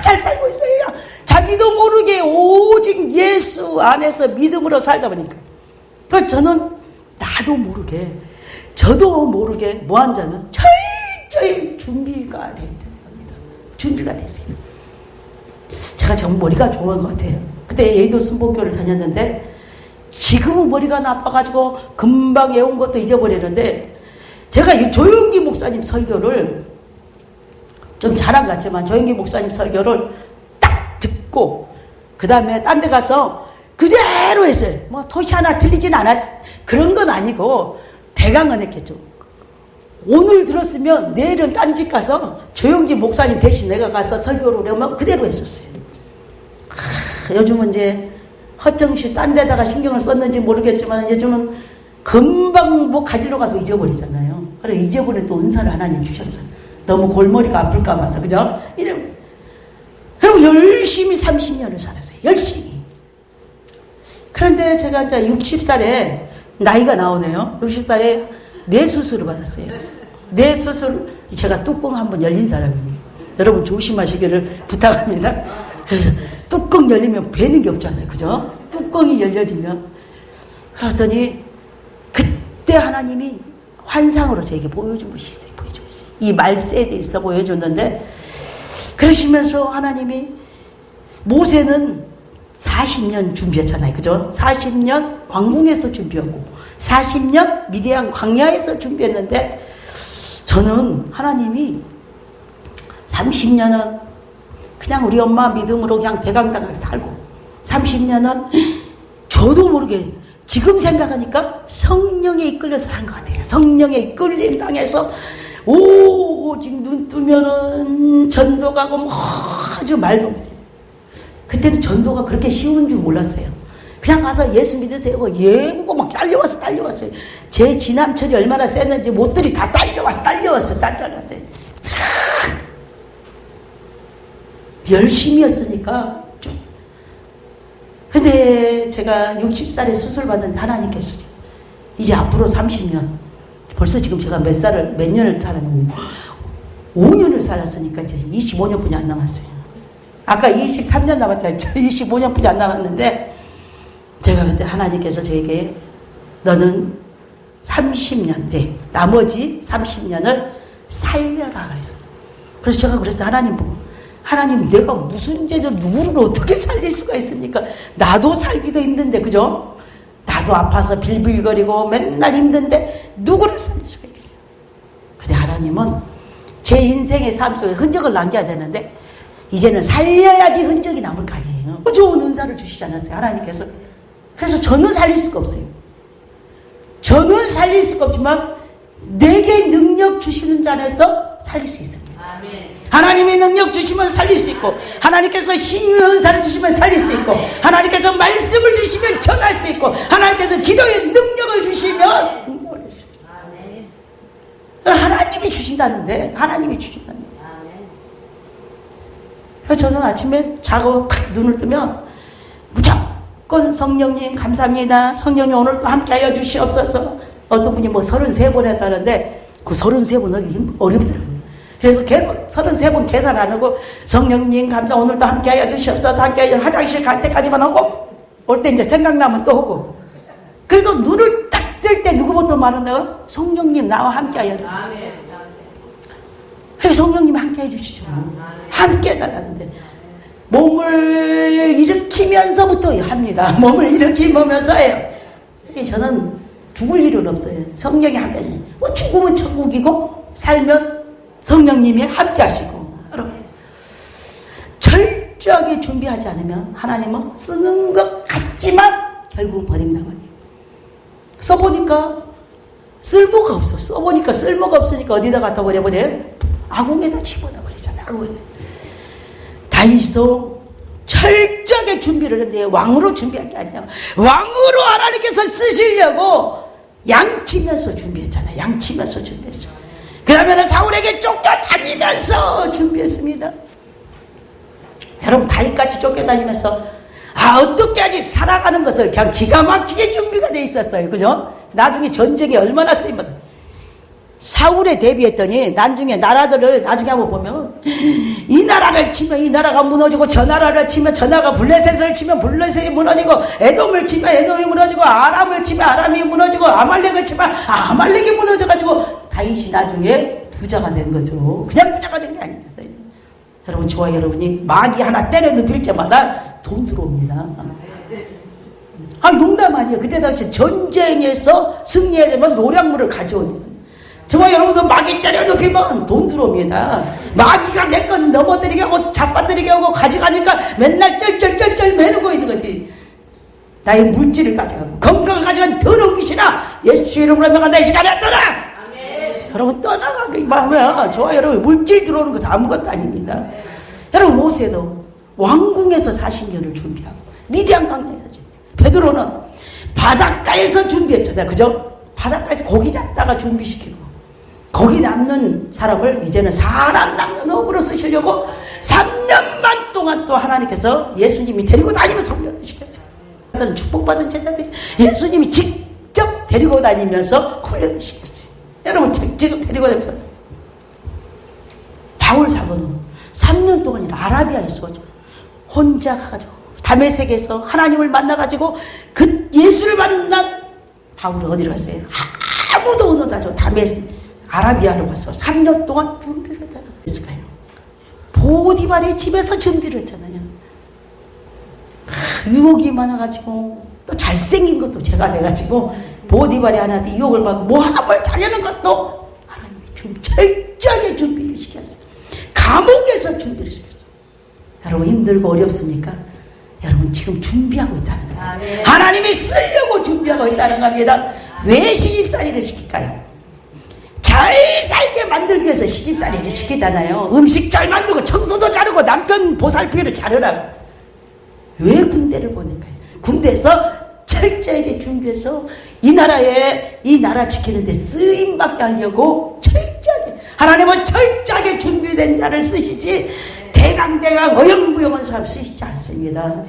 잘 살고 있어요. 자기도 모르게 오직 예수 안에서 믿음으로 살다 보니까 그래서 저는 나도 모르게 저도 모르게 뭐한 자는 철저히 준비가 되어 있는 겁니다. 준비가 되어 있어요. 제가 정말 머리가 좋은 것 같아요. 그때 여의도 순복교를 다녔는데 지금은 머리가 나빠가지고 금방 외운 것도 잊어버리는데 제가 조영기 목사님 설교를 좀 잘한 것 같지만 조영기 목사님 설교를 딱 듣고 그 다음에 딴 데 가서 그대로 했어요. 뭐 토시 하나 틀리진 않았지. 그런 건 아니고 대강은 했겠죠. 오늘 들었으면 내일은 딴 집 가서 조영기 목사님 대신 내가 가서 설교를 하면 그대로 했었어요. 요즘은 이제 허정씨 딴 데다가 신경을 썼는지 모르겠지만 요즘은 금방 뭐 가지러 가도 잊어버리잖아요. 그래 잊어버린 또 은사를 하나님 주셨어요. 너무 골머리가 아플까 봐서 그죠? 그럼 열심히 30년을 살았어요. 열심히. 그런데 제가 이제 60살에 나이가 나오네요. 60살에 뇌 수술을 받았어요. 뇌 수술 제가 뚜껑 한번 열린 사람입니다. 여러분 조심하시기를 부탁합니다. 그래서 뚜껑 열리면 베는 게 없잖아요. 그죠? 뚜껑이 열려지면. 그랬더니 그때 하나님이 환상으로 저에게 보여준 것이 있어요. 보여준 것이. 이 말세에 대해서 보여줬는데 그러시면서 하나님이 모세는 40년 준비했잖아요. 그죠? 40년 왕궁에서 준비하고 40년 미디안 광야에서 준비했는데 저는 하나님이 30년은 그냥 우리 엄마 믿음으로 그냥 대강당하게 살고 30년은 저도 모르게 지금 생각하니까 성령에 이끌려서 산 것 같아요. 성령에 이끌림 당해서 오직 눈 뜨면은 전도 가고 뭐 아주 말도 안 돼요. 그때는 전도가 그렇게 쉬운 줄 몰랐어요. 그냥 가서 예수 믿으세요. 예고 막 딸려왔어요. 제 지남철이 얼마나 셌는지 못들이 다 딸려왔어요. 열심히 했으니까 좀. 근데 제가 60살에 수술 받는데 하나님께서 이제 앞으로 30년 벌써 지금 제가 몇 년을 살았는데 5년을 살았으니까 이제 25년뿐이 안 남았어요. 아까 23년 남았다 했죠. 25년뿐이 안 남았는데 제가 그때 하나님께서 저에게 너는 30년 이제 나머지 30년을 살려라 그래서 제가 그랬어요. 하나님 보고 하나님 내가 무슨 죄죠? 누구를 어떻게 살릴 수가 있습니까? 나도 살기도 힘든데 그죠? 나도 아파서 빌빌거리고 맨날 힘든데 누구를 살릴 수가 있겠어요? 근데 하나님은 제 인생의 삶 속에 흔적을 남겨야 되는데 이제는 살려야지 흔적이 남을 거 아니에요. 좋은 은사를 주시지 않았어요 하나님께서. 그래서 저는 살릴 수가 없어요. 저는 살릴 수가 없지만 내게 능력 주시는 자 안에서 살릴 수 있습니다. 아멘. 하나님이 능력 주시면 살릴 수 있고 하나님께서 신유의 은사를 주시면 살릴 수 있고 하나님께서 말씀을 주시면 전할 수 있고 하나님께서 기도의 능력을 주시면 능력을 주십니다. 하나님이 주신다는데 그래서 저는 아침에 자고 눈을 뜨면 무조건 무조건 성령님 감사합니다. 성령님 오늘 또 함께하여 주시옵소서. 어떤 분이 뭐 33번 했다는데 그 33번 하기 어렵더라고요. 그래서 계속 33번 계산 안 하고 성령님 감사 오늘도 함께하여 주시옵소서. 함께하여 화장실 갈 때까지만 하고 올 때 이제 생각나면 또 하고. 그래도 눈을 딱 뜰 때 누구부터 말한다고? 성령님 나와 함께하여. 성령님이 함께해 주시죠. 함께 해달라는데 몸을 일으키면서부터 합니다. 몸을 일으키면서 해요. 저는 죽을 일은 없어요. 성령이 함께해. 뭐 죽으면 천국이고 살면 성령님이 함께하시고. 여러분 철저하게 준비하지 않으면 하나님은 쓰는 것 같지만 결국 버린다고. 써보니까 쓸모가 없어. 써보니까 쓸모가 없으니까 어디다 갖다 버려버려요? 아궁에다 집어넣어 버리잖아요. 아궁에. 다윗도 철저하게 준비를 했는데 왕으로 준비한 게 아니에요. 왕으로 하나님께서 쓰시려고 양치면서 준비했잖아요. 양치면서 준비했죠. 그 다음에는 사울에게 쫓겨다니면서 준비했습니다. 여러분 다윗같이 쫓겨다니면서 어떻게 하지? 살아가는 것을 그냥 기가 막히게 준비가 돼 있었어요. 그죠? 나중에 전쟁이 얼마나 쓰이면 사울에 대비했더니 나중에 나라들을 나중에 한번 보면 이 나라를 치면 이 나라가 무너지고 저 나라를 치면 저 나라가 블레셋을 치면 블레셋이 무너지고 에돔을 치면 에돔이 무너지고 아람을 치면 아람이 무너지고 아말렉을 치면 아말렉이 무너져가지고 다윗이 나중에 부자가 된 거죠. 그냥 부자가 된 게 아니잖아요. 여러분 저와 여러분이 마귀 하나 때려 눕힐 때마다 돈 들어옵니다. 농담 아니에요. 그때 당시 전쟁에서 승리하려면 노량물을 가져오니까. 저와 여러분도 마귀 때려 눕히면 돈 들어옵니다. 마귀가 내 건 넘어뜨리게 하고 잡아뜨리게 하고 가져가니까 맨날 쩔쩔쩔쩔 매는 거 있는 거지. 나의 물질을 가져가고 건강을 가져간 더러운 귀신아 예수 이름으로 명한다. 이 시간에 떠나. 여러분 떠나가기 마음이야. 저와 여러분 물질 들어오는 것도 아무것도 아닙니다. 여러분 모세도 왕궁에서 40년을 준비하고 미디안 강에서 베드로는 바닷가에서 준비했잖아요. 그죠? 바닷가에서 고기 잡다가 준비시키고 거기 남는 사람을 이제는 사람 낚는 업으로 쓰시려고 3년 반 동안 또 하나님께서 예수님이 데리고 다니면서 훈련을 시켰어요. 축복받은 제자들이 예수님이 직접 데리고 다니면서 훈련을 시켰어요. 여러분 지금 데리고 다니면서 바울 사도는 3년 동안 아라비아에서 혼자 가가지고 다메섹에서 하나님을 만나가지고 그 예수를 만난 바울은 어디로 갔어요? 아무도 못 오다죠. 다메섹 아라비아로 가서 3년 동안 준비를 했잖아요. 보디발의 집에서 준비를 했잖아요. 유혹이 많아가지고 또 잘생긴 것도 제가 돼가지고 보디발이 하나한테 유혹을 받고 모함을 당하는 것도 하나님이 철저하게 준비를 시켰어요. 감옥에서 준비를 시켰어요. 여러분 힘들고 어렵습니까? 여러분 지금 준비하고 있다는 거예요. 하나님이 쓰려고 준비하고 있다는 겁니다. 왜 시집살이를 시킬까요? 잘 살게 만들기 위해서 시집살이를 시키잖아요. 음식 잘 만들고 청소도 잘하고 남편 보살피기를 잘하라고. 왜 군대를 보낼까요? 군대에서 철저하게 준비해서 이 나라 지키는데 쓰임받게 하려고 철저하게 하나님은 철저하게 준비된 자를 쓰시지 대강대강 어영부영한 사람 쓰시지 않습니다.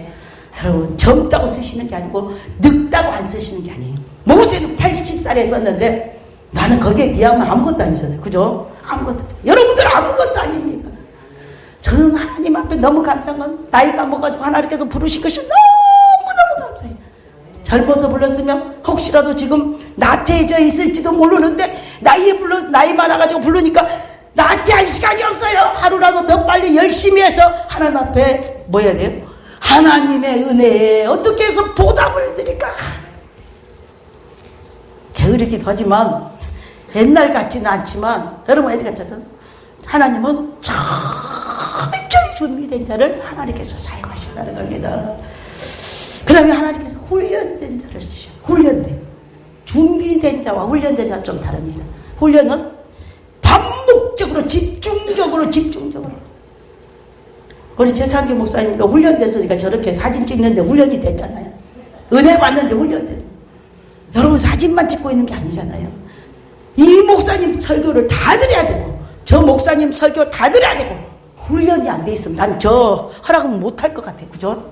여러분 젊다고 쓰시는 게 아니고 늙다고 안 쓰시는 게 아니에요. 모세는 80살에 썼는데 나는 거기에 비하면 아무것도 아니잖아요. 그죠? 아무것도. 여러분들 아무것도 아닙니다. 저는 하나님 앞에 너무 감사한 건 나이가 먹어가지고 하나님께서 부르신 것이 너무너무 감사해요. 젊어서 불렀으면 혹시라도 지금 나태해져 있을지도 모르는데 나이 많아가지고 부르니까 나태할 시간이 없어요. 하루라도 더 빨리 열심히 해서 하나님 앞에 뭐 해야 돼요? 하나님의 은혜에 어떻게 해서 보답을 드릴까? 게으르기도 하지만 옛날 같지는 않지만 여러분 애들 같잖아요. 하나님은 철저히 준비된 자를 하나님께서 사용하신다는 겁니다. 그 다음에 하나님께서 훈련된 자를 쓰셔. 훈련된. 준비된 자와 훈련된 자는 좀 다릅니다. 훈련은 반복적으로 집중적으로 우리 최상규 목사님도 훈련됐으니까 저렇게 사진 찍는데 훈련이 됐잖아요. 은혜 받는데 훈련된. 여러분 사진만 찍고 있는 게 아니잖아요. 이 목사님 설교를 다 들어야 되고 저 목사님 설교 다 들어야 되고 훈련이 안 돼 있으면 난 저 허락은 못할 것 같아요. 그죠?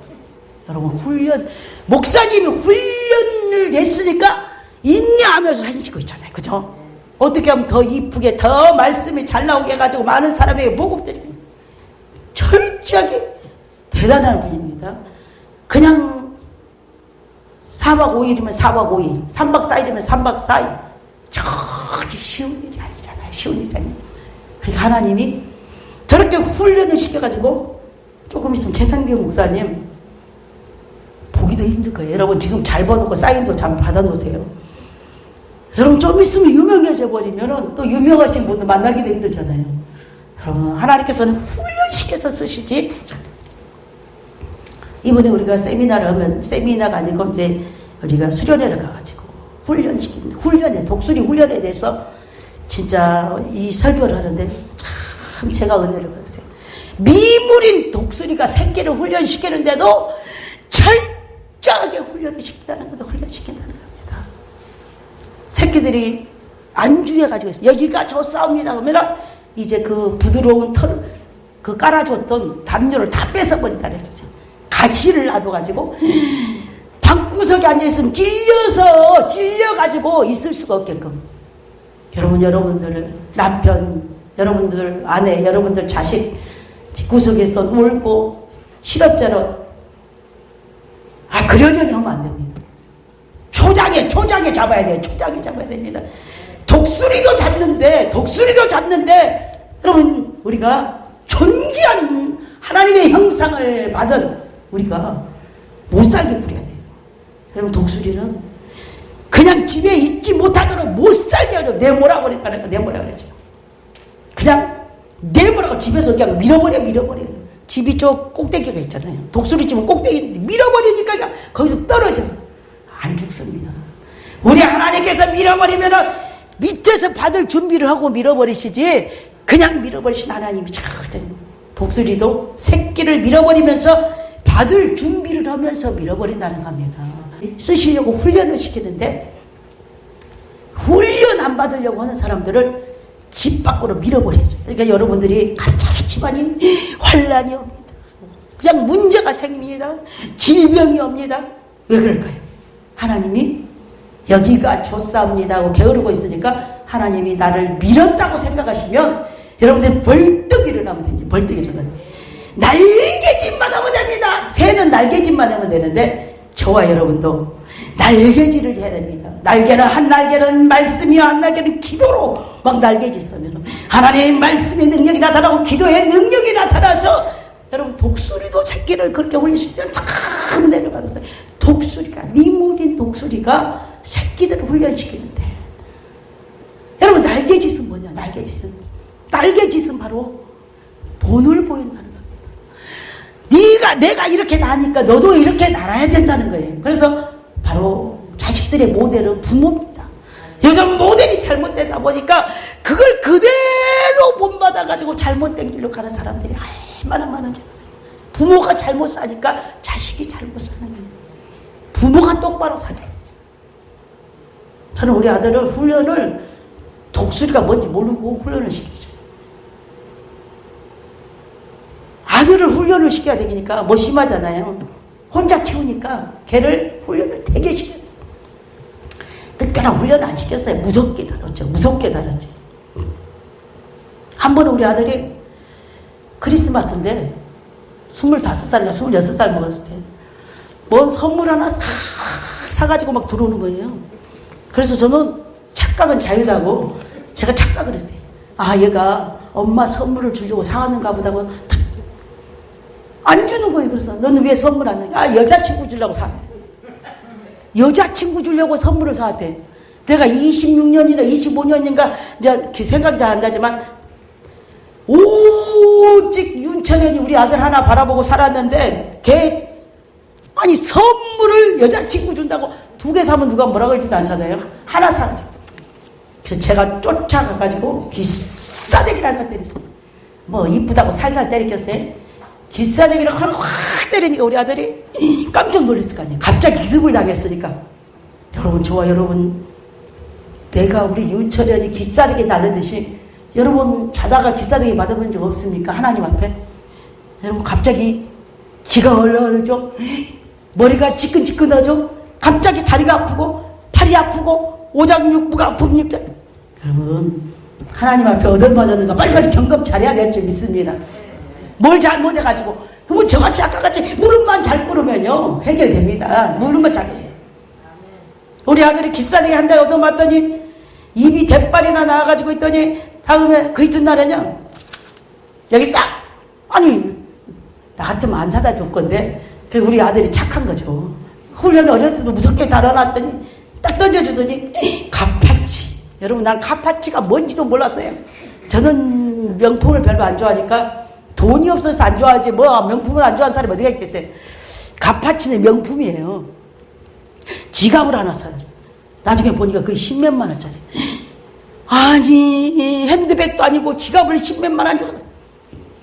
여러분 훈련, 목사님이 훈련을 했으니까 있냐 하면서 사진 찍고 있잖아요. 그죠? 어떻게 하면 더 이쁘게 더 말씀이 잘 나오게 해가지고 많은 사람에게 보급드립니다. 철저하게 대단한 분입니다. 그냥 4박 5일이면 4박 5일, 3박 4일이면 3박 4일. 저기 쉬운 일이 아니잖아요. 쉬운 일이 아니에요. 그러니까 하나님이 저렇게 훈련을 시켜가지고 조금 있으면 최상규 목사님 보기도 힘들 거예요. 여러분 지금 잘 봐놓고 사인도 잘 받아놓으세요. 여러분 좀 있으면 유명해져 버리면 또 유명하신 분들 만나기도 힘들잖아요. 여러분 하나님께서는 훈련시켜서 쓰시지. 이번에 우리가 세미나를 하면 세미나가 아니고 이제 우리가 수련회를 가가지고 훈련에 독수리 훈련에 대해서 진짜 이 설교를 하는데 참 제가 은혜를 받았어요. 미물인 독수리가 새끼를 훈련시키는데도 철저하게 훈련을 시킨다는 것도 훈련시킨다는 겁니다. 새끼들이 안주해가지고 있어요. 여기가 좋사옵니다 그러면 이제 그 부드러운 털을 그 깔아줬던 담요를 다 뺏어버린다는 거죠. 가시를 놔둬가지고 방구석에 앉아있으면 찔려가지고 있을 수가 없게끔. 여러분들 남편, 여러분들 아내, 여러분들 자식 집구석에서 놀고 실업자로 그러려니 하면 안 됩니다. 초장에 잡아야 돼요. 초장에 잡아야 됩니다. 독수리도 잡는데 여러분 우리가 존귀한 하나님의 형상을 받은 우리가 못살게 꾸려야 돼요. 여러분 독수리는 그냥 집에 있지 못하도록 못살게 하죠. 내모라 버린다는 거. 내모라 그러죠. 그냥 내모라고 집에서 그냥 밀어버려요. 집이 저 꼭대기가 있잖아요. 독수리 집은 꼭대기인데 밀어버리니까 그냥 거기서 떨어져. 안 죽습니다. 우리 하나님께서 밀어버리면 밑에서 받을 준비를 하고 밀어버리시지 그냥 밀어버리신 하나님이 참 독수리도 새끼를 밀어버리면서 받을 준비를 하면서 밀어버린다는 겁니다. 쓰시려고 훈련을 시키는데 훈련 안 받으려고 하는 사람들을 집 밖으로 밀어버리죠. 그러니까 여러분들이 갑자기 집안이 환란이 옵니다. 그냥 문제가 생깁니다. 질병이 옵니다. 왜 그럴까요? 하나님이 여기가 좋사옵니다 하고 게으르고 있으니까 하나님이 나를 밀었다고 생각하시면 여러분들이 벌떡 일어나면 됩니다. 벌떡 일어나면 날개짓만 하면 됩니다. 새는 날개짓만 하면 되는데 저와 여러분도 날개짓을 해야 됩니다. 한 날개는 말씀이야, 한 날개는 기도로 막 날개짓을 하면 하나님의 말씀의 능력이 나타나고 기도의 능력이 나타나서 여러분 독수리도 새끼를 그렇게 훈련시키면 참 은혜를 받았어요. 독수리가 미물인 독수리가 새끼들을 훈련시키는데 여러분 날개짓은 뭐냐? 날개짓은 바로 본을 보인다는 겁니다. 내가 이렇게 나니까 너도 이렇게 날아야 된다는 거예요. 그래서 바로 자식들의 모델은 부모입니다. 요즘 모델이 잘못되다 보니까 그걸 그대로 본받아가지고 잘못된 길로 가는 사람들이 얼마나 많은지. 부모가 잘못 사니까 자식이 잘못 사는 거예요. 부모가 똑바로 살아요. 저는 우리 아들을 훈련을 독수리가 뭔지 모르고 훈련을 시키죠. 아들을 훈련을 시켜야 되니까 뭐 심하잖아요. 혼자 키우니까 걔를 훈련을 되게 시켰어요. 특별한 훈련을 안 시켰어요. 무섭게 다뤘죠. 한 번은 우리 아들이 크리스마스인데 25살인가 26살 먹었을 때 뭔 선물 하나 사가지고 막 들어오는 거예요. 그래서 저는 착각은 자유다고 제가 착각을 했어요. 얘가 엄마 선물을 주려고 사왔는가 보다고 안 주는 거예요. 그래서 너는 왜 선물 안 해? 여자친구 주려고 사왔대. 여자친구 주려고 선물을 사왔대. 내가 26년이나 25년인가 이제 생각이 잘 안 나지만 오직 윤철현이 우리 아들 하나 바라보고 살았는데 걔 선물을 여자친구 준다고 2개 사면 누가 뭐라 그러지도 않잖아요. 하나 사죠. 그래서 제가 쫓아가가지고 기싸대기라는 거 때렸어요. 뭐 이쁘다고 살살 때리켰어요. 기싸대기를 확 때리니까 우리 아들이 깜짝 놀랐을 거 아니에요. 갑자기 기습을 당했으니까. 여러분 내가 우리 윤철현이 기싸대기 날르듯이 여러분 자다가 기싸대기 받아본 적 없습니까? 하나님 앞에. 여러분 갑자기 기가 얼얼죠. 머리가 지끈지끈하죠? 갑자기 다리가 아프고 팔이 아프고 오장육부가 아픕니까? 여러분 하나님 앞에 얻어맞았는가 빨리빨리 점검 잘해야 될 줄 믿습니다. 뭘 잘못해가지고 그러면 저같이 아까같이 무릎만 잘 꿇으면요 해결됩니다. 무릎만 잘. 우리 아들이 기싸대기 한 달 얻어맞더니 입이 대빨이나 나와가지고 있더니 다음에 그 이튿날에냐 여기 싹 아니 나 같으면 안 사다 줄 건데 우리 아들이 착한 거죠. 훈련 어렸을 때 무섭게 달아놨더니 딱 던져주더니 카파치. 여러분 난 카파치가 뭔지도 몰랐어요. 저는 명품을 별로 안 좋아하니까 돈이 없어서 안 좋아하지 뭐 명품을 안 좋아하는 사람이 어디가 있겠어요. 카파치는 명품이에요. 지갑을 하나 사다. 나중에 보니까 그게 10몇만 원짜리. 아니 핸드백도 아니고 지갑을 10몇만 원 줘서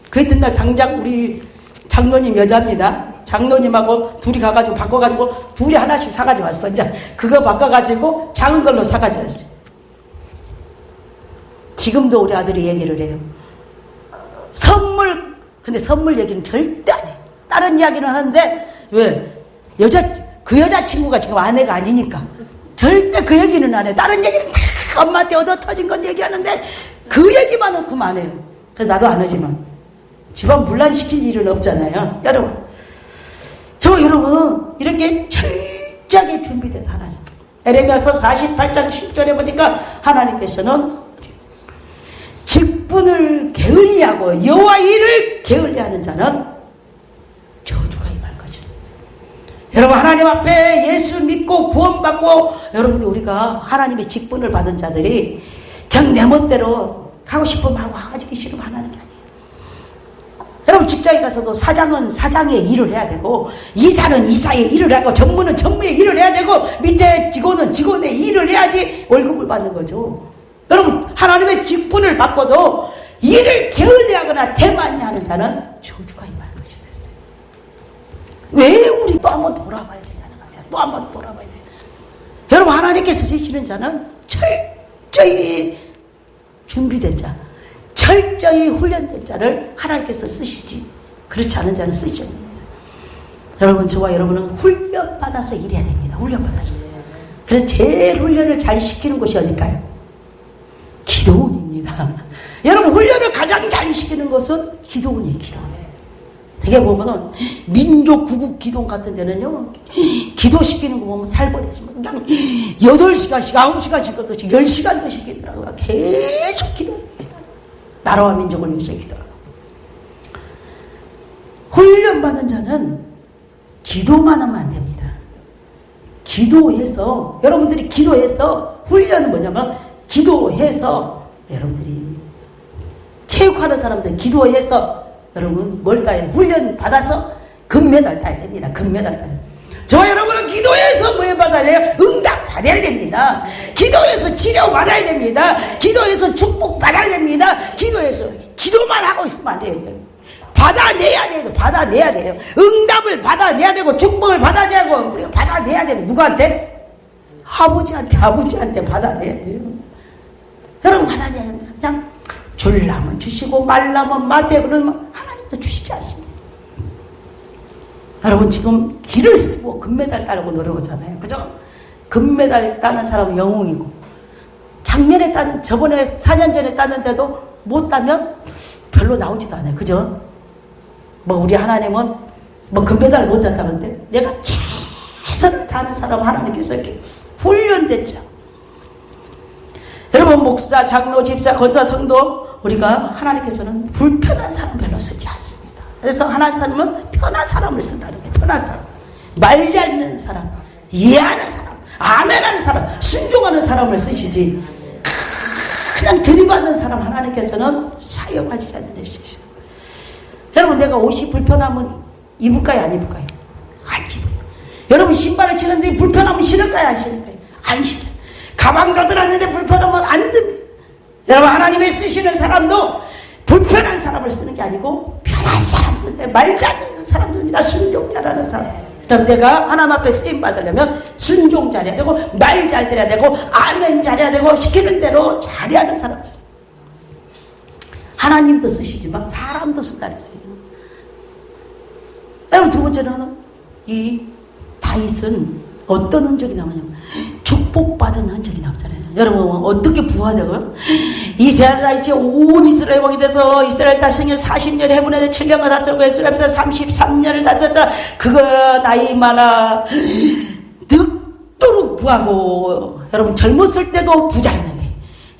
그 이튿날 당장 우리 장로님 여자입니다. 장로님하고 둘이 가가지고 바꿔가지고 둘이 하나씩 사가지고 왔어. 이제 그거 바꿔가지고 작은 걸로 사가지고 왔어. 지금도 우리 아들이 얘기를 해요. 선물, 근데 선물 얘기는 절대 안 해. 다른 이야기는 하는데 왜? 그 여자친구가 지금 아내가 아니니까 절대 그 얘기는 안 해. 다른 얘기는 다 엄마한테 얻어 터진 건 얘기하는데 그 얘기만은 그만해요. 그래서 나도 안 하지만 집안 분란시킬 일은 없잖아요. 여러분 이렇게 철저하게 준비돼서 하나죠. 에레미야서 48장 10절에 보니까 하나님께서는 직분을 게을리하고 여호와 일을 게을리하는 자는 저주가 임할 것이다. 여러분 하나님 앞에 예수 믿고 구원받고 여러분들 우리가 하나님의 직분을 받은 자들이 그냥 내 멋대로 하고 싶으면 하고 하기 싫으면 안 하는 게 아니에요. 여러분 직장에 가서도 사장은 사장의 일을 해야 되고 이사는 이사의 일을 하고 전무는 전무의 일을 해야 되고 밑에 직원은 직원의 일을 해야지 월급을 받는 거죠. 여러분 하나님의 직분을 받고도 일을 게을리하거나 대만히 하는 자는 저주가 임할 것이다. 왜 우리 또 한번 돌아봐야 되냐는 거예요. 또 한번 돌아봐야 돼요. 여러분 하나님께서 쓰시는 자는 철저히 준비된 자, 철저히 훈련된 자를 하나님께서 쓰시지 그렇지 않은 자는 쓰시지 않습니다. 여러분 저와 여러분은 훈련받아서 일해야 됩니다. 훈련받아서. 그래서 제일 훈련을 잘 시키는 곳이 어딜까요? 기도원입니다. 여러분 훈련을 가장 잘 시키는 것은 기도원이에요. 기도원. 되게 보면은 민족 구국 기도원 같은 데는요 기도시키는 거 보면 살벌해지면 그냥 8시간씩 9시간씩 것도 10시간도 시키더라고요. 계속 기도합니다. 나라와 민족을 위해서 기도하고. 훈련받은 자는 기도만 하면 안 됩니다. 기도해서 여러분들이 기도해서 훈련은 뭐냐면 기도해서 여러분들이 체육하는 사람들 기도해서 여러분 뭘 따야 훈련 받아서 금메달 따야 됩니다. 금메달 따야. 저와 여러분은 기도해서 뭐 받아야 돼요? 응답 받아야 됩니다. 기도해서 치료 받아야 됩니다. 기도해서 축복 받아야 됩니다. 기도해서 기도만 하고 있으면 안 돼요. 받아내야 돼요. 받아내야 돼요. 응답을 받아내야 되고 축복을 받아내야 되고 우리가 받아내야 돼요. 누구한테? 아버지한테 받아내야 돼요. 여러분 받아내야 됩니다. 그냥 줄라면 주시고 말라면 마세요. 그러면 하나님도 주시지 않습니다. 여러분 지금 기를 쓰고 금메달 따려고 노력하잖아요. 그죠? 금메달 따는 사람은 영웅이고 작년에 저번에 4년 전에 땄는데도 못 따면 별로 나오지도 않아요. 그죠? 뭐 우리 하나님은 뭐 금메달 못 땄다는데 내가 최선을 다하는 사람 하나님께서 이렇게 훈련됐죠. 여러분 목사, 장로, 집사, 권사, 성도 우리가 하나님께서는 불편한 사람 별로 쓰지 않습니다. 그래서 하나님 사람은 편한 사람을 쓴다는 거예요. 편한 사람. 말 잘 듣는 사람, 이해하는 사람, 아멘하는 사람, 순종하는 사람을 쓰시지 그냥 들이받는 사람 하나님께서는 사용하지 않는 것이죠. 여러분 내가 옷이 불편하면 입을까요? 안 입을까요? 안 입어요. 여러분 신발을 신는데 불편하면 신을까요? 안 신을까요? 안 신어요. 가방 가들었는데 불편하면 안 듭니다. 여러분 하나님의 쓰시는 사람도 불편한 사람을 쓰는 게 아니고 편한 사람 쓰는 말 잘 듣는 사람들입니다. 순종자라는 사람. 그럼 내가 하나님 앞에 쓰임 받으려면 순종 잘해야 되고 말 잘 들어야 되고 아멘 잘해야 되고 시키는 대로 잘해야 하는 사람. 하나님도 쓰시지만 사람도 쓴다 그랬어요. 여러분 두 번째는 이 다윗은 어떤 흔적이 나오냐면 축복받은 흔적이 나오잖아요. 여러분 어떻게 부하되고요? 이스라엘 다시 온 이스라엘 왕이 돼서 이스라엘 다스린 40년 해분에 7년간 다스렸고 이스라엘에서 33년을 다스렸다. 그거 나이 많아 늙도록 부하고 여러분 젊었을 때도 부자였는데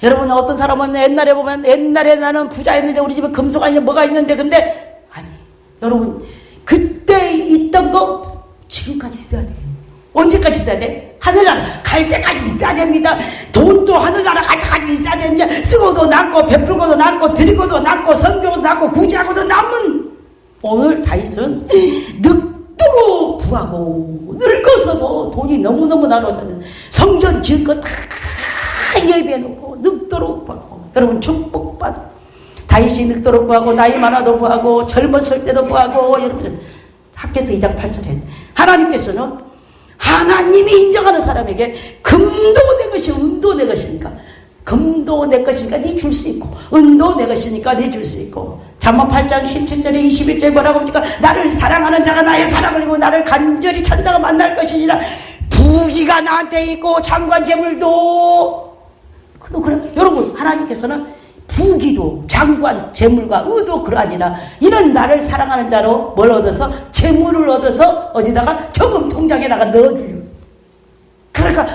여러분 어떤 사람은 옛날에 보면 옛날에 나는 부자였는데 우리 집에 금소가 있는데 뭐가 있는데 근데 아니 여러분 그때 있던 거 지금까지 있어야 돼요. 언제까지 있어야 돼? 하늘나라 갈 때까지 있어야 됩니다. 돈도 하늘나라 갈 때까지 있어야 됩니다. 쓰고도 남고 베풀고도 남고 드리고도 남고 선교도 남고 구제하고도 남은 오늘 다윗은 늙도록 부하고 늙어서도 돈이 너무너무 나눠다는 성전 지을 거 다 예배해놓고 늙도록 부하고 여러분 축복받고 다윗이 늙도록 부하고 나이 많아도 부하고 젊었을 때도 부하고 여러분 학개서 2장 8절에 하나님께서는 하나님이 인정하는 사람에게 금도 내 것이 은도 내 것이니까 금도 내 것이니까 네 줄 수 있고 은도 내 것이니까 네 줄 수 있고 잠언 8장 17절에 21절에 뭐라고 합니까? 나를 사랑하는 자가 나의 사랑을 입고 나를 간절히 찾다가 만날 것이니라. 부귀가 나한테 있고 장관 재물도 그래. 여러분 하나님께서는 부귀도 장관 재물과 의도 그러하니라. 이는 나를 사랑하는 자로 뭘 얻어서 재물을 얻어서 어디다가 저금 통장에다가 넣어주려. 그러니까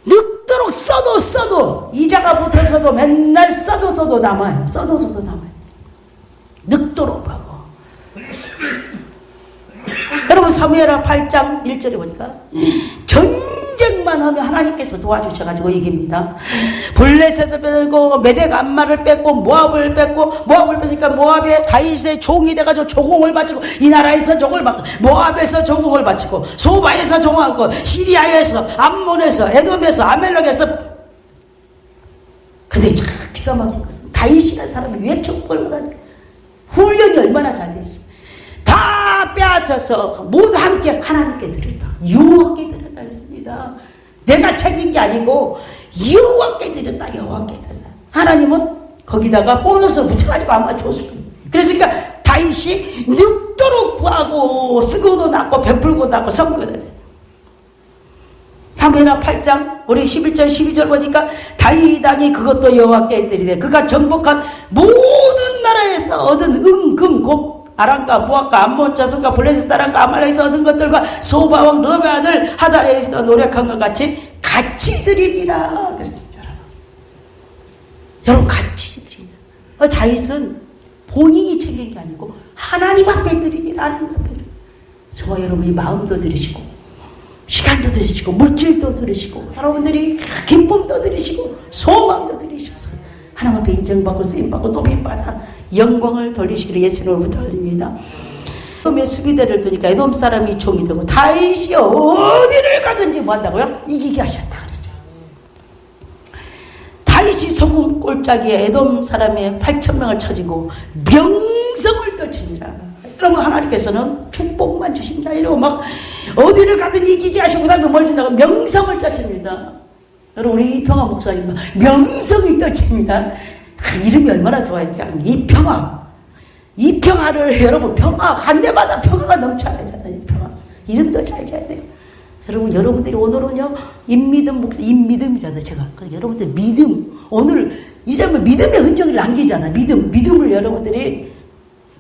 늙도록 써도 이자가 붙어서도 맨날 써도 남아요. 써도 남아요. 늙도록 하고 여러분 사무엘하 8장 1절에 보니까 전쟁만 하면 하나님께서 도와주셔가지고 이깁니다. 블레셋을 빼고 메덱 암마를 뺐고 모압을 빼니까 모압에 다윗의 종이 돼가지고 조공을 바치고 이 나라에서 종을 받고 모압에서 조공을 바치고 소바에서 종하고 시리아에서 암몬에서 에돔에서 아멜렉에서 근데 참 기가 막힌 것은 다윗이라는 사람이 왜 축복을 받았냐. 훈련이 얼마나 잘 되어 있습니다. 다 빼앗아서 모두 함께 하나님께 드렸다. 여호와께 드렸다 했습니다. 내가 챙긴 게 아니고 여호와께 드렸다. 여호와께 드렸다. 하나님은 거기다가 보너스 붙여가지고 아마 줬을 거예요. 그랬으니까 다윗이 늙도록 구하고 쓰고도 낳고 베풀고 낳고 성교도 돼. 사무엘하 8장 우리 11절 12절 보니까 다윗 왕이 그것도 여호와께 드리되 그가 정복한 모든 나라에서 얻은 은금 곧 아람과 모압과 암몬 자손과 블레셋 사람과 아말렉에서 얻은 것들과 소바왕 르의 아들 하달에서 노력한 것 같이 드리니라 그랬습니다. 여러분 같이 드리니라. 다윗은 본인이 챙긴 게 아니고 하나님 앞에 드리니라. 하나님 앞에 드리니라. 저와 여러분이 마음도 들으시고 시간도 들으시고 물질도 들으시고 여러분들이 기쁨도 들으시고 소망도 들으셔서 하나님 앞에 인정받고 쓰임받고 높임받아 영광을 돌리시기를 예수님으로 부탁드립니다. 에돔의 수비대를 두니까 에돔 사람이 종이 되고 다윗이 어디를 가든지 뭐 한다고요? 이기게 하셨다 그랬어요. 다윗이 소금 골짜기에 에돔 사람의 8,000명을 쳐지고 명성을 떨치니라. 여러분 하나님께서는 축복만 주신 게 아니라 막 어디를 가든 이기게 하시고 그 다음에 뭘 준다고 명성을 떨칩니다. 여러분 우리 이평화 목사님 명성이 떨칩니다. 이름이 얼마나 좋아요. 이 평화를 여러분 평화 한 대마다 평화가 넘쳐야 되잖아요. 평화 이름도 잘 지어야 돼요. 여러분들이 오늘은요 임믿음 목사 임믿음이잖아요. 제가 여러분들 믿음 오늘 이제는 믿음의 흔적을 남기잖아. 믿음을 여러분들이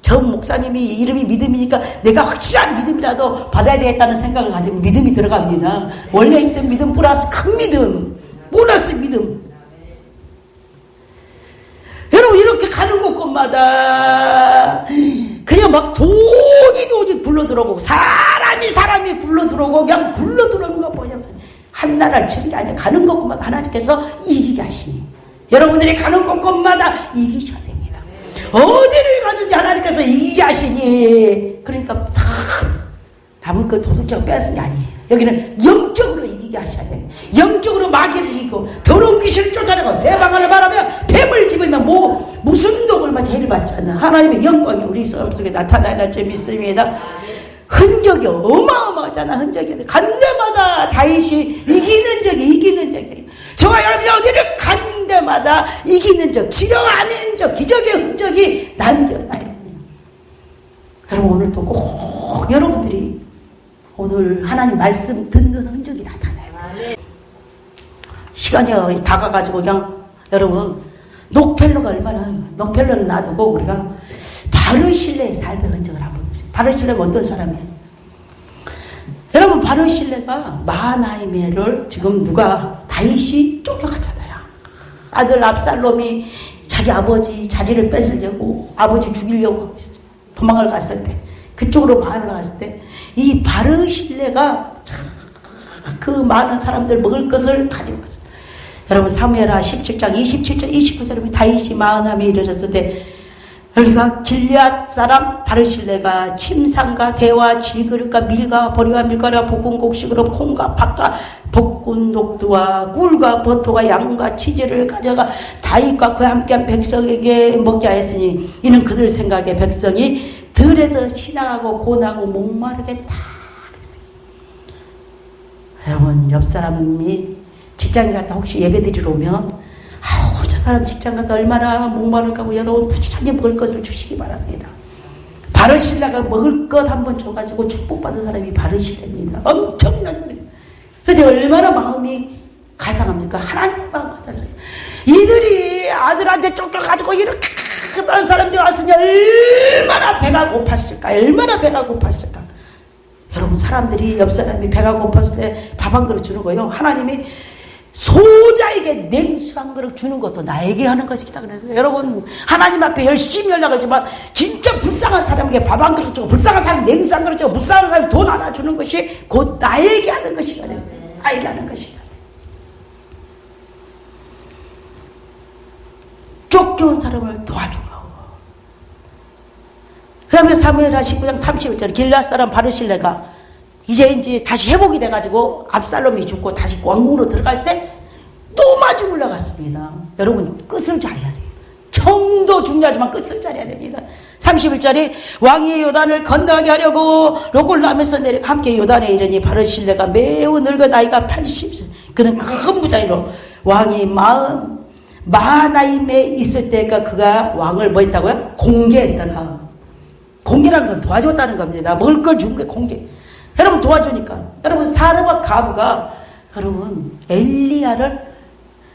저 목사님이 이름이 믿음이니까 내가 확실한 믿음이라도 받아야 되겠다는 생각을 가지면 믿음이 들어갑니다. 원래 있던 믿음 플러스 큰 믿음 보너스 믿음. 여러분 이렇게 가는 곳곳마다 그냥 막 돈이 굴러들어오고 사람이 굴러들어오고 그냥 굴러들어오는 거 뭐냐면 한 나라를 치는 게 아니라 가는 곳곳마다 하나님께서 이기게 하시니 여러분들이 가는 곳곳마다 이기셔야 됩니다. 어디를 가든지 하나님께서 이기게 하시니 그러니까 다 남은 그 도둑자가 빼앗은 게 아니에요. 여기는 영적으로 이기게 하셔야 돼요. 영적으로 마귀를 이기고 더러운 귀신을 쫓아내고 새방울을 바라며 뱀을 집으면 무슨 독을 맞아 해를 받잖아. 하나님의 영광이 우리 삶 속에 나타나야 될 줄 믿습니다. 흔적이 어마어마하잖아. 흔적이 간 데마다 다윗이 이기는 적이 저와 여러분이 어디를 간 데마다 이기는 적, 지령하는 적, 기적의 흔적이 나는 적 나야 돼요. 여러분 오늘도 꼭 여러분들이 오늘 하나님 말씀 듣는 흔적이 나타나요. 시간이 다가가지고 그냥 여러분 녹펠로가 얼마나 녹펠로는 놔두고 우리가 바르실레의 삶의 흔적을 한번 보세요. 바르실레가 어떤 사람이에요? 여러분 바르실레가 마하나임을 지금 누가 다윗이 쫓겨갔잖아요. 아들 압살롬이 자기 아버지 자리를 뺏으려고 아버지 죽이려고 도망을 갔을 때 그쪽으로 마을을 갔을 때 이 바르실레가 그 많은 사람들 먹을 것을 가지고 갔어요. 여러분 사무엘하 17장 27절 29절에 다윗이 마하나임에 이르렀을 때 우리가 길앗 사람 바르실레가 침상과 대와 질그릇과 밀과 보리와 밀가루와 볶은 곡식으로 콩과 팥과 볶은 녹두와 꿀과 버터와 양과 치즈를 가져가 다윗과 그와 함께한 백성에게 먹게 하였으니 이는 그들 생각에 백성이 들에서 신앙하고 고나고 목마르겠다 그랬어요. 여러분 옆 사람이 직장에 갔다 혹시 예배 드리러 오면 아우 저 사람 직장 갔다 얼마나 목마를까고 여러분 부지런히 먹을 것을 주시기 바랍니다. 바르실레가 먹을 것 한번 줘가지고 축복받은 사람이 바르실레입니다. 엄청난 거예요. 그런데 얼마나 마음이 가상합니까? 하나님 마음 같았어요. 이들이 아들한테 쫓겨가지고 이렇게 많은 사람들이 왔으니 얼마나 배가 고팠을까? 얼마나 배가 고팠을까? 여러분 사람들이 옆 사람이 배가 고팠을 때 밥 한 그릇 주는 거예요. 하나님이 소자에게 냉수 한 그릇 주는 것도 나에게 하는 것이다. 그래서 여러분 하나님 앞에 열심히 연락을 하지만 진짜 불쌍한 사람에게 밥 한 그릇 주고 불쌍한 사람 냉수 한 그릇 주고 불쌍한 사람 돈 하나 주는 것이 곧 나에게 하는 것이다. 그래서 나에게 하는 것이다. 쫓겨온 사람을 도와주고 그 다음에 사무엘하 19장 31절 길앗 사람 바르실레가 이제 다시 회복이 돼가지고 압살롬이 죽고 다시 왕궁으로 들어갈 때 또 마중 올라갔습니다. 여러분 끝을 잘해야 돼요. 청도 중요하지만 끝을 잘해야 됩니다. 31절에 왕이 요단을 건너가게 하려고 로골람에서 내려 함께 요단에 이르니 바르실레가 매우 늙어 나이가 80세 그는 큰 부자이로 왕이 마하나임에 있을 때가 그가 왕을 뭐 했다고요? 공개했더라. 공개라는 건 도와줬다는 겁니다. 먹을 걸 준 게 공개. 여러분 도와주니까. 여러분 사르밧 가부가 여러분 엘리야를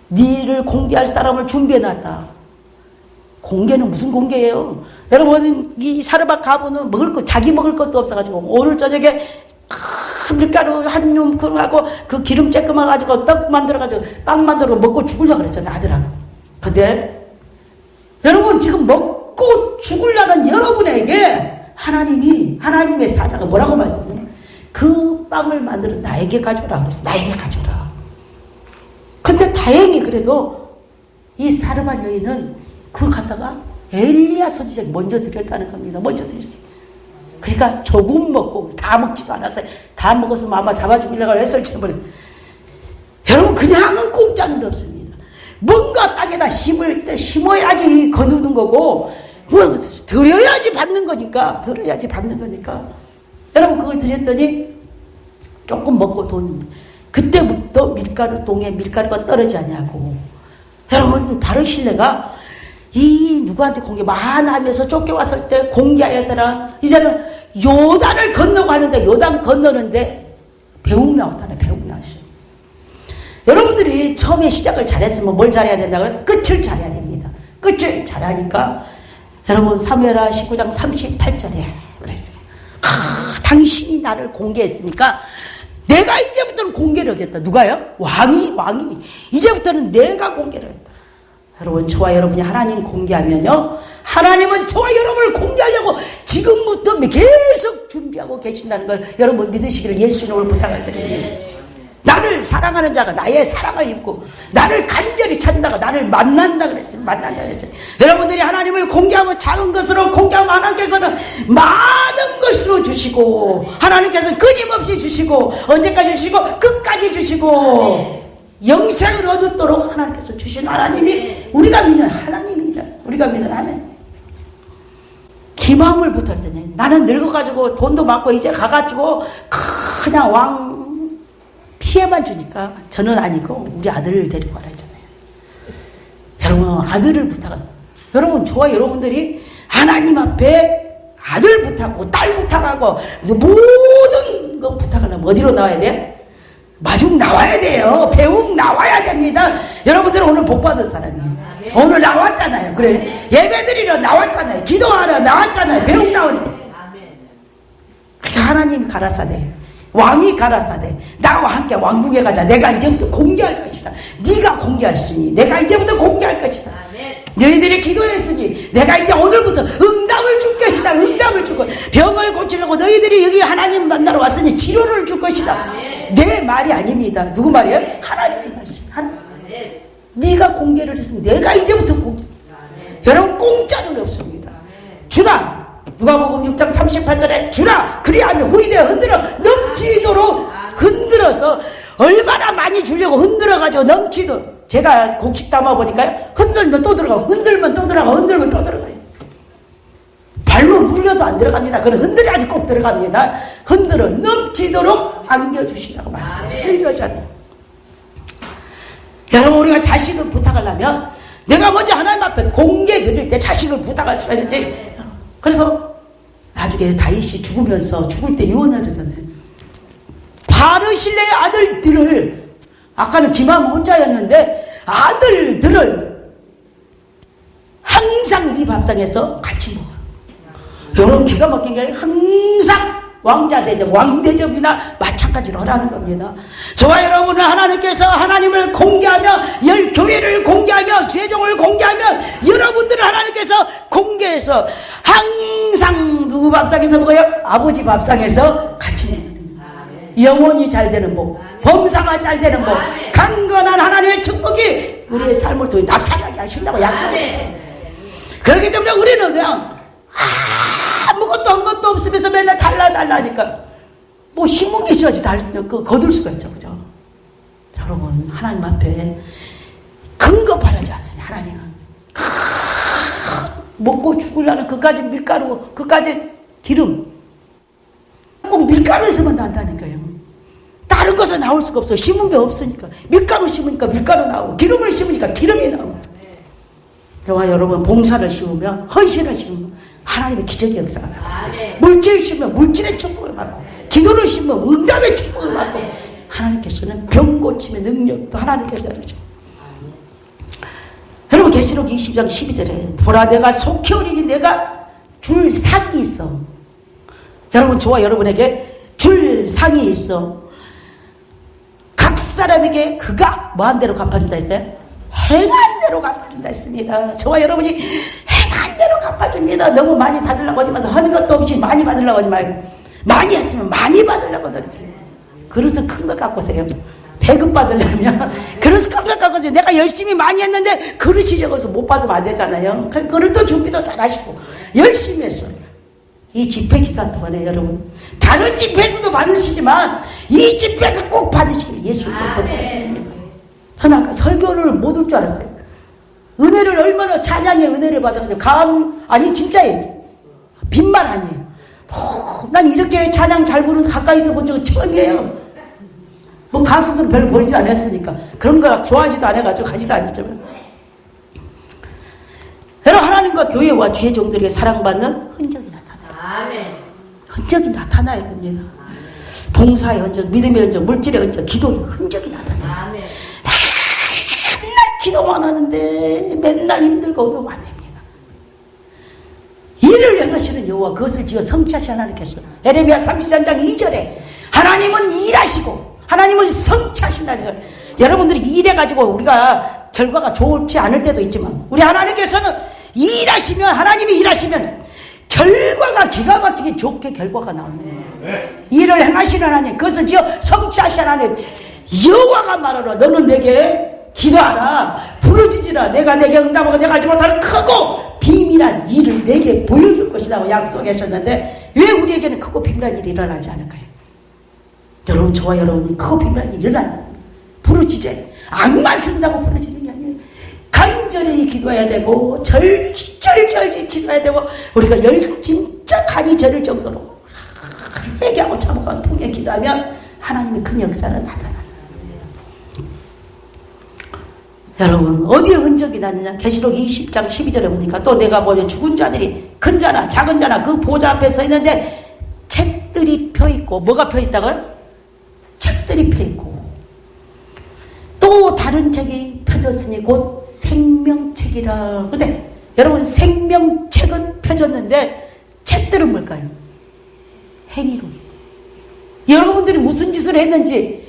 니를 공개할 사람을 준비해놨다. 공개는 무슨 공개예요? 여러분 이 사르밧 가부는 먹을 것 자기 먹을 것도 없어가지고 오늘 저녁에 밀가루 한 줌하고 그 기름 쬐끔해 가지고 떡 만들어가지고 빵 만들어 먹고 죽으려고 그랬잖아요 아들하고. 근데 여러분 지금 먹고 죽으려는 여러분에게 하나님의 사자가 뭐라고 말씀해요? 그 빵을 만들어서 나에게 가져라 그랬어. 나에게 가져라. 근데 다행히 그래도 이 사르밧 여인은 그걸 갖다가 엘리야 선지자에게 먼저 드렸다는 겁니다. 먼저 드렸어요. 그러니까 조금 먹고 다 먹지도 않았어요. 다 먹었으면 아마 잡아 죽이려고 했을지도 모르겠어요. 여러분 그냥은 공짜는 없습니다. 뭔가 땅에다 심을 때 심어야지 거두는 거고 뭐 드려야지 받는 거니까 드려야지 받는 거니까 여러분 그걸 드렸더니 조금 먹고 돈 그때부터 밀가루 동에 밀가루가 떨어지지 않냐고. 여러분 바르실레가 이 누구한테 공개 마하나임에서 쫓겨왔을 때 공개하였더라. 이제는 요단을 건너가는데 요단 건너는데 배웅 나왔다네. 배웅 나왔어요. 여러분들이 처음에 시작을 잘했으면 뭘 잘해야 된다고요? 끝을 잘해야 됩니다. 끝을 잘하니까 여러분 사무엘하 19장 38절에 그랬어요. 당신이 나를 공개했으니까 내가 이제부터는 공개를 하겠다. 누가요? 왕이 이제부터는 내가 공개를 했다. 여러분 저와 여러분이 하나님 공개하면요 하나님은 저와 여러분을 공개하려고 지금부터 계속 준비하고 계신다는 걸 여러분 믿으시기를 예수 이름으로 부탁을 드립니다. 나를 사랑하는 자가 나의 사랑을 입고 나를 간절히 찾는다가 나를 만난다 그랬습니다. 만난다 그랬어요. 여러분들이 하나님을 공개하고 작은 것으로 공개하면 하나님께서는 많은 것으로 주시고 하나님께서는 끊임없이 주시고 언제까지 주시고 끝까지 주시고 영생을 얻도록 하나님께서 주신 하나님이 우리가 믿는 하나님입니다. 우리가 믿는 하나님. 기망을 붙었더니 나는 늙어가지고 돈도 많고 이제 가가지고 그냥 왕 피해만 주니까 저는 아니고 우리 아들을 데리고 가라 했잖아요. 여러분 아들을 부탁한다. 여러분 저와 여러분들이 하나님 앞에 아들 부탁하고 딸 부탁하고 모든 거 부탁하려면 어디로 나와야 돼? 마중 나와야 돼요. 배웅 나와야 됩니다. 여러분들은 오늘 복 받은 사람이에요. 오늘 나왔잖아요. 그래, 예배드리러 나왔잖아요. 기도하러 나왔잖아요. 배웅 나오니까. 하나님이 가라사대, 왕이 가라사대, 나와 함께 왕궁에 가자. 내가 이제부터 공개할 것이다. 네가 공개했으니 내가 이제부터 공개할 것이다. 너희들이 기도했으니 내가 이제 오늘부터 응답을 줄 것이다. 응답을 줄 것이다. 병을 고치려고 너희들이 여기 하나님 만나러 왔으니 치료를 줄 것이다. 내 말이 아닙니다. 누구 말이에요? 하나님의 말씀. 네가 공개를 했으니 내가 이제부터 공개. 여러분, 공짜는 없습니다. 주라. 누가복음 6장 38절에 주라. 그리하면 후이되어 흔들어 넘치도록 흔들어서, 얼마나 많이 주려고 흔들어가지고 넘치도록. 제가 곡식 담아보니까요, 흔들면 또 들어가고 흔들면 또 들어가고 흔들면 또 들어가요. 발로 눌려도 안 들어갑니다. 그건 흔들어야지 꼭 들어갑니다. 흔들어 넘치도록 안겨주시라고 말씀하시죠. 이거잖아요. 여러분, 우리가 자식을 부탁하려면 내가 먼저 하나님 앞에 공개 드릴 때 자식을 부탁할 수가 있는지. 그래서 나중에 다윗이 죽으면서 죽을 때 유언하잖아요. 바르실레의 아들들을, 아까는 기맘 혼자였는데 아들들을 항상 네 밥상에서 같이 먹어요. 여러분, 기가 막힌 게 항상 왕자 대접, 왕 대접이나 마찬가지로 하라는 겁니다. 저와 여러분은 하나님께서 하나님을 공개하며, 교회를 공개하며, 죄종을 공개하며, 여러분들은 하나님께서 공개해서 항상 누구 밥상에서 먹어요? 아버지 밥상에서 같이 먹어요. 영혼이 잘 되는 복, 범사가 잘 되는 복, 강건한 하나님의 축복이 우리의 삶을 통해 나타나게 하신다고 약속을 했어요. 그렇기 때문에 우리는 그냥 아무것도 한 것도 없으면서 맨날 달라니까 뭐 힘은 게 있어야지 거둘 수가 있죠. 그죠? 여러분, 하나님 앞에 큰 거 바라지 않습니다. 하나님은 먹고 죽으려는 그까지 밀가루, 그까지 기름, 꼭 밀가루에서만 난다니까요. 다른 것은 나올 수가 없어요. 심은 게 없으니까. 밀가루 심으니까 밀가루 나오고, 기름을 심으니까 기름이 나오고. 저와 여러분, 봉사를 심으면, 헌신을 심으면 하나님의 기적의 역사가 나타나요. 물질을 심으면 물질의 축복을 받고, 기도를 심으면 응답의 축복을 받고, 하나님께서는 병 고침의 능력도 하나님께서 해주죠. 여러분, 계시록 20장 12절에 보라, 내가 속히 오리니 내가 줄 상이 있어. 여러분, 저와 여러분에게 줄 상이 있어. 각 사람에게 그가 뭐한 대로 갚아준다 했어요? 행한 대로 갚아준다 했습니다. 저와 여러분이 행한 대로 갚아줍니다. 너무 많이 받으려고 하지 마세요. 하는 것도 없이 많이 받으려고 하지 말고, 많이 했으면 많이 받으려고 하는. 그래서 큰 거 갖고 오세요. 배급 받으려면 그래서 큰 거 갖고 오세요. 내가 열심히 많이 했는데 그릇이 적어서 못 받으면 안 되잖아요. 그릇도 준비도 잘 하시고 열심히 했어요. 이 집회 기간 동안에 여러분, 다른 집회에서도 받으시지만 이 집회에서 꼭 받으시길 예수님 부탁드립니다. 저는 아까 설교를 못 올 줄 알았어요. 은혜를 얼마나, 찬양의 은혜를 받았는지. 아니 진짜예요. 빈말 아니에요. 난 이렇게 찬양 잘 부르면서 가까이서 본 적은 처음이에요. 뭐 가수들은 별로 보이지 않았으니까 그런 거 좋아하지도 않아가지고 가지도 않았지만, 여러분, 하나님과 교회와 주의 종들에게 사랑받는 흔적이 나타나요. 흔적이 나타나야 됩니다. 봉사의 흔적, 믿음의 흔적, 물질의 흔적, 기도의 흔적이 나타나요. 맨날 기도만 하는데 맨날 힘들고 어려우면 안 됩니다. 일을 행하시는 여호와 그것을 지어 성취하시 하나님께서, 에레미야 33장 2절에 하나님은 일하시고 하나님은 성취하신다는 걸. 여러분들이 일해가지고 우리가 결과가 좋지 않을 때도 있지만, 우리 하나님께서는 일하시면, 하나님이 일하시면 결과가 기가 막히게 좋게 결과가 나옵니다. 일을 행하시는 하나님, 그것을 지어 성취하시는 하나님, 여호와가 말하라. 너는 내게 기도하라, 부르짖으라. 내가 내게 응답하고 내가 알지 못하는 크고 비밀한 일을 내게 보여줄 것이라고 약속하셨는데, 왜 우리에게는 크고 비밀한 일이 일어나지 않을까요? 여러분, 저와 여러분이 크고 비밀한 일이 일어나요. 부르짖어요. 악만 쓴다고 부르짖는 게 아니에요. 간절히 기도해야 되고 절절절히 기도해야 되고, 우리가 진짜 간이 저릴 정도로 회개하고 참고 통해 기도하면 하나님의 큰 역사는 나타납니다. 여러분, 어디에 흔적이 났느냐? 계시록 20장 12절에 보니까, 또 내가 보면 죽은 자들이 큰 자나 작은 자나 그 보좌 앞에 서 있는데 책들 책들이 펴있고, 뭐가 펴있다고요? 책들이 펴있고, 또 다른 책이 펴졌으니 곧 생명책이라. 근데 여러분, 생명책은 펴졌는데 책들은 뭘까요? 행위로. 여러분들이 무슨 짓을 했는지,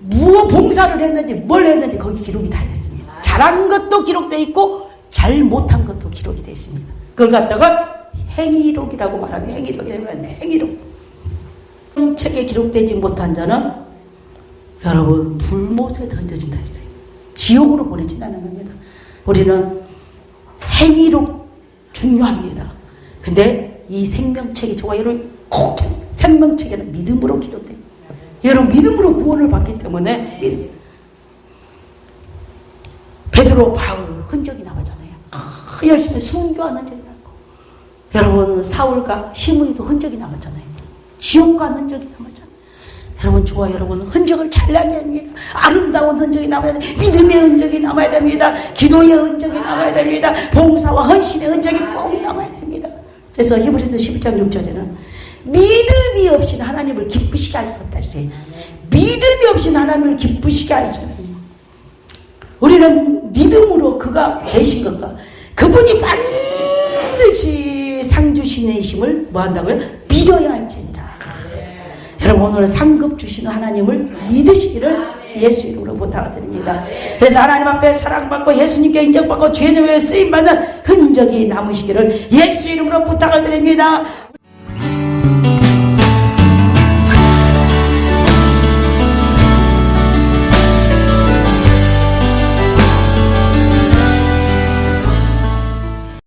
무엇 봉사를 했는지, 뭘 했는지 거기 기록이 다 됐습니다. 잘한 것도 기록되어 있고 잘 못한 것도 기록이 되어 있습니다. 그걸 갖다가 행위록이라고 말하면 행위록이라고 하는데, 행위록. 책에 기록되지 못한 자는 여러분 불못에 던져진다 했어요. 지옥으로 보내진다는 겁니다. 우리는 행위록 중요합니다. 근데 이 생명책이, 저와 여러분 꼭 생명책에는 믿음으로 기록돼요. 여러분 믿음으로 구원을 받기 때문에 베드로, 바울 흔적이 남았잖아요. 열심히 순교한 흔적이 남고, 여러분 사울과 시므이도 흔적이 남았잖아요. 지옥 간 흔적이 남았잖아요. 여러분, 저와 여러분 흔적을 잘 나게 합니다. 아름다운 흔적이 남아야 됩니다. 믿음의 흔적이 남아야 됩니다. 기도의 흔적이 남아야 됩니다. 봉사와 헌신의 흔적이 꼭 남아야 됩니다. 그래서 히브리서 11장 6절에는 믿음이 없이는 하나님을 기쁘시게 할 수 없다 했어요. 믿음이 없이는 하나님을 기쁘시게 할 수 없다. 우리는 믿음으로 그가 계신 것과 그분이 반드시 상 주시는 심을 뭐 한다고요? 믿어야 할지니라. 여러분, 오늘 상급 주시는 하나님을 믿으시기를 예수 이름으로 부탁을 드립니다. 그래서 하나님 앞에 사랑받고 예수님께 인정받고 죄의 쓰임받는 흔적이 남으시기를 예수 이름으로 부탁을 드립니다.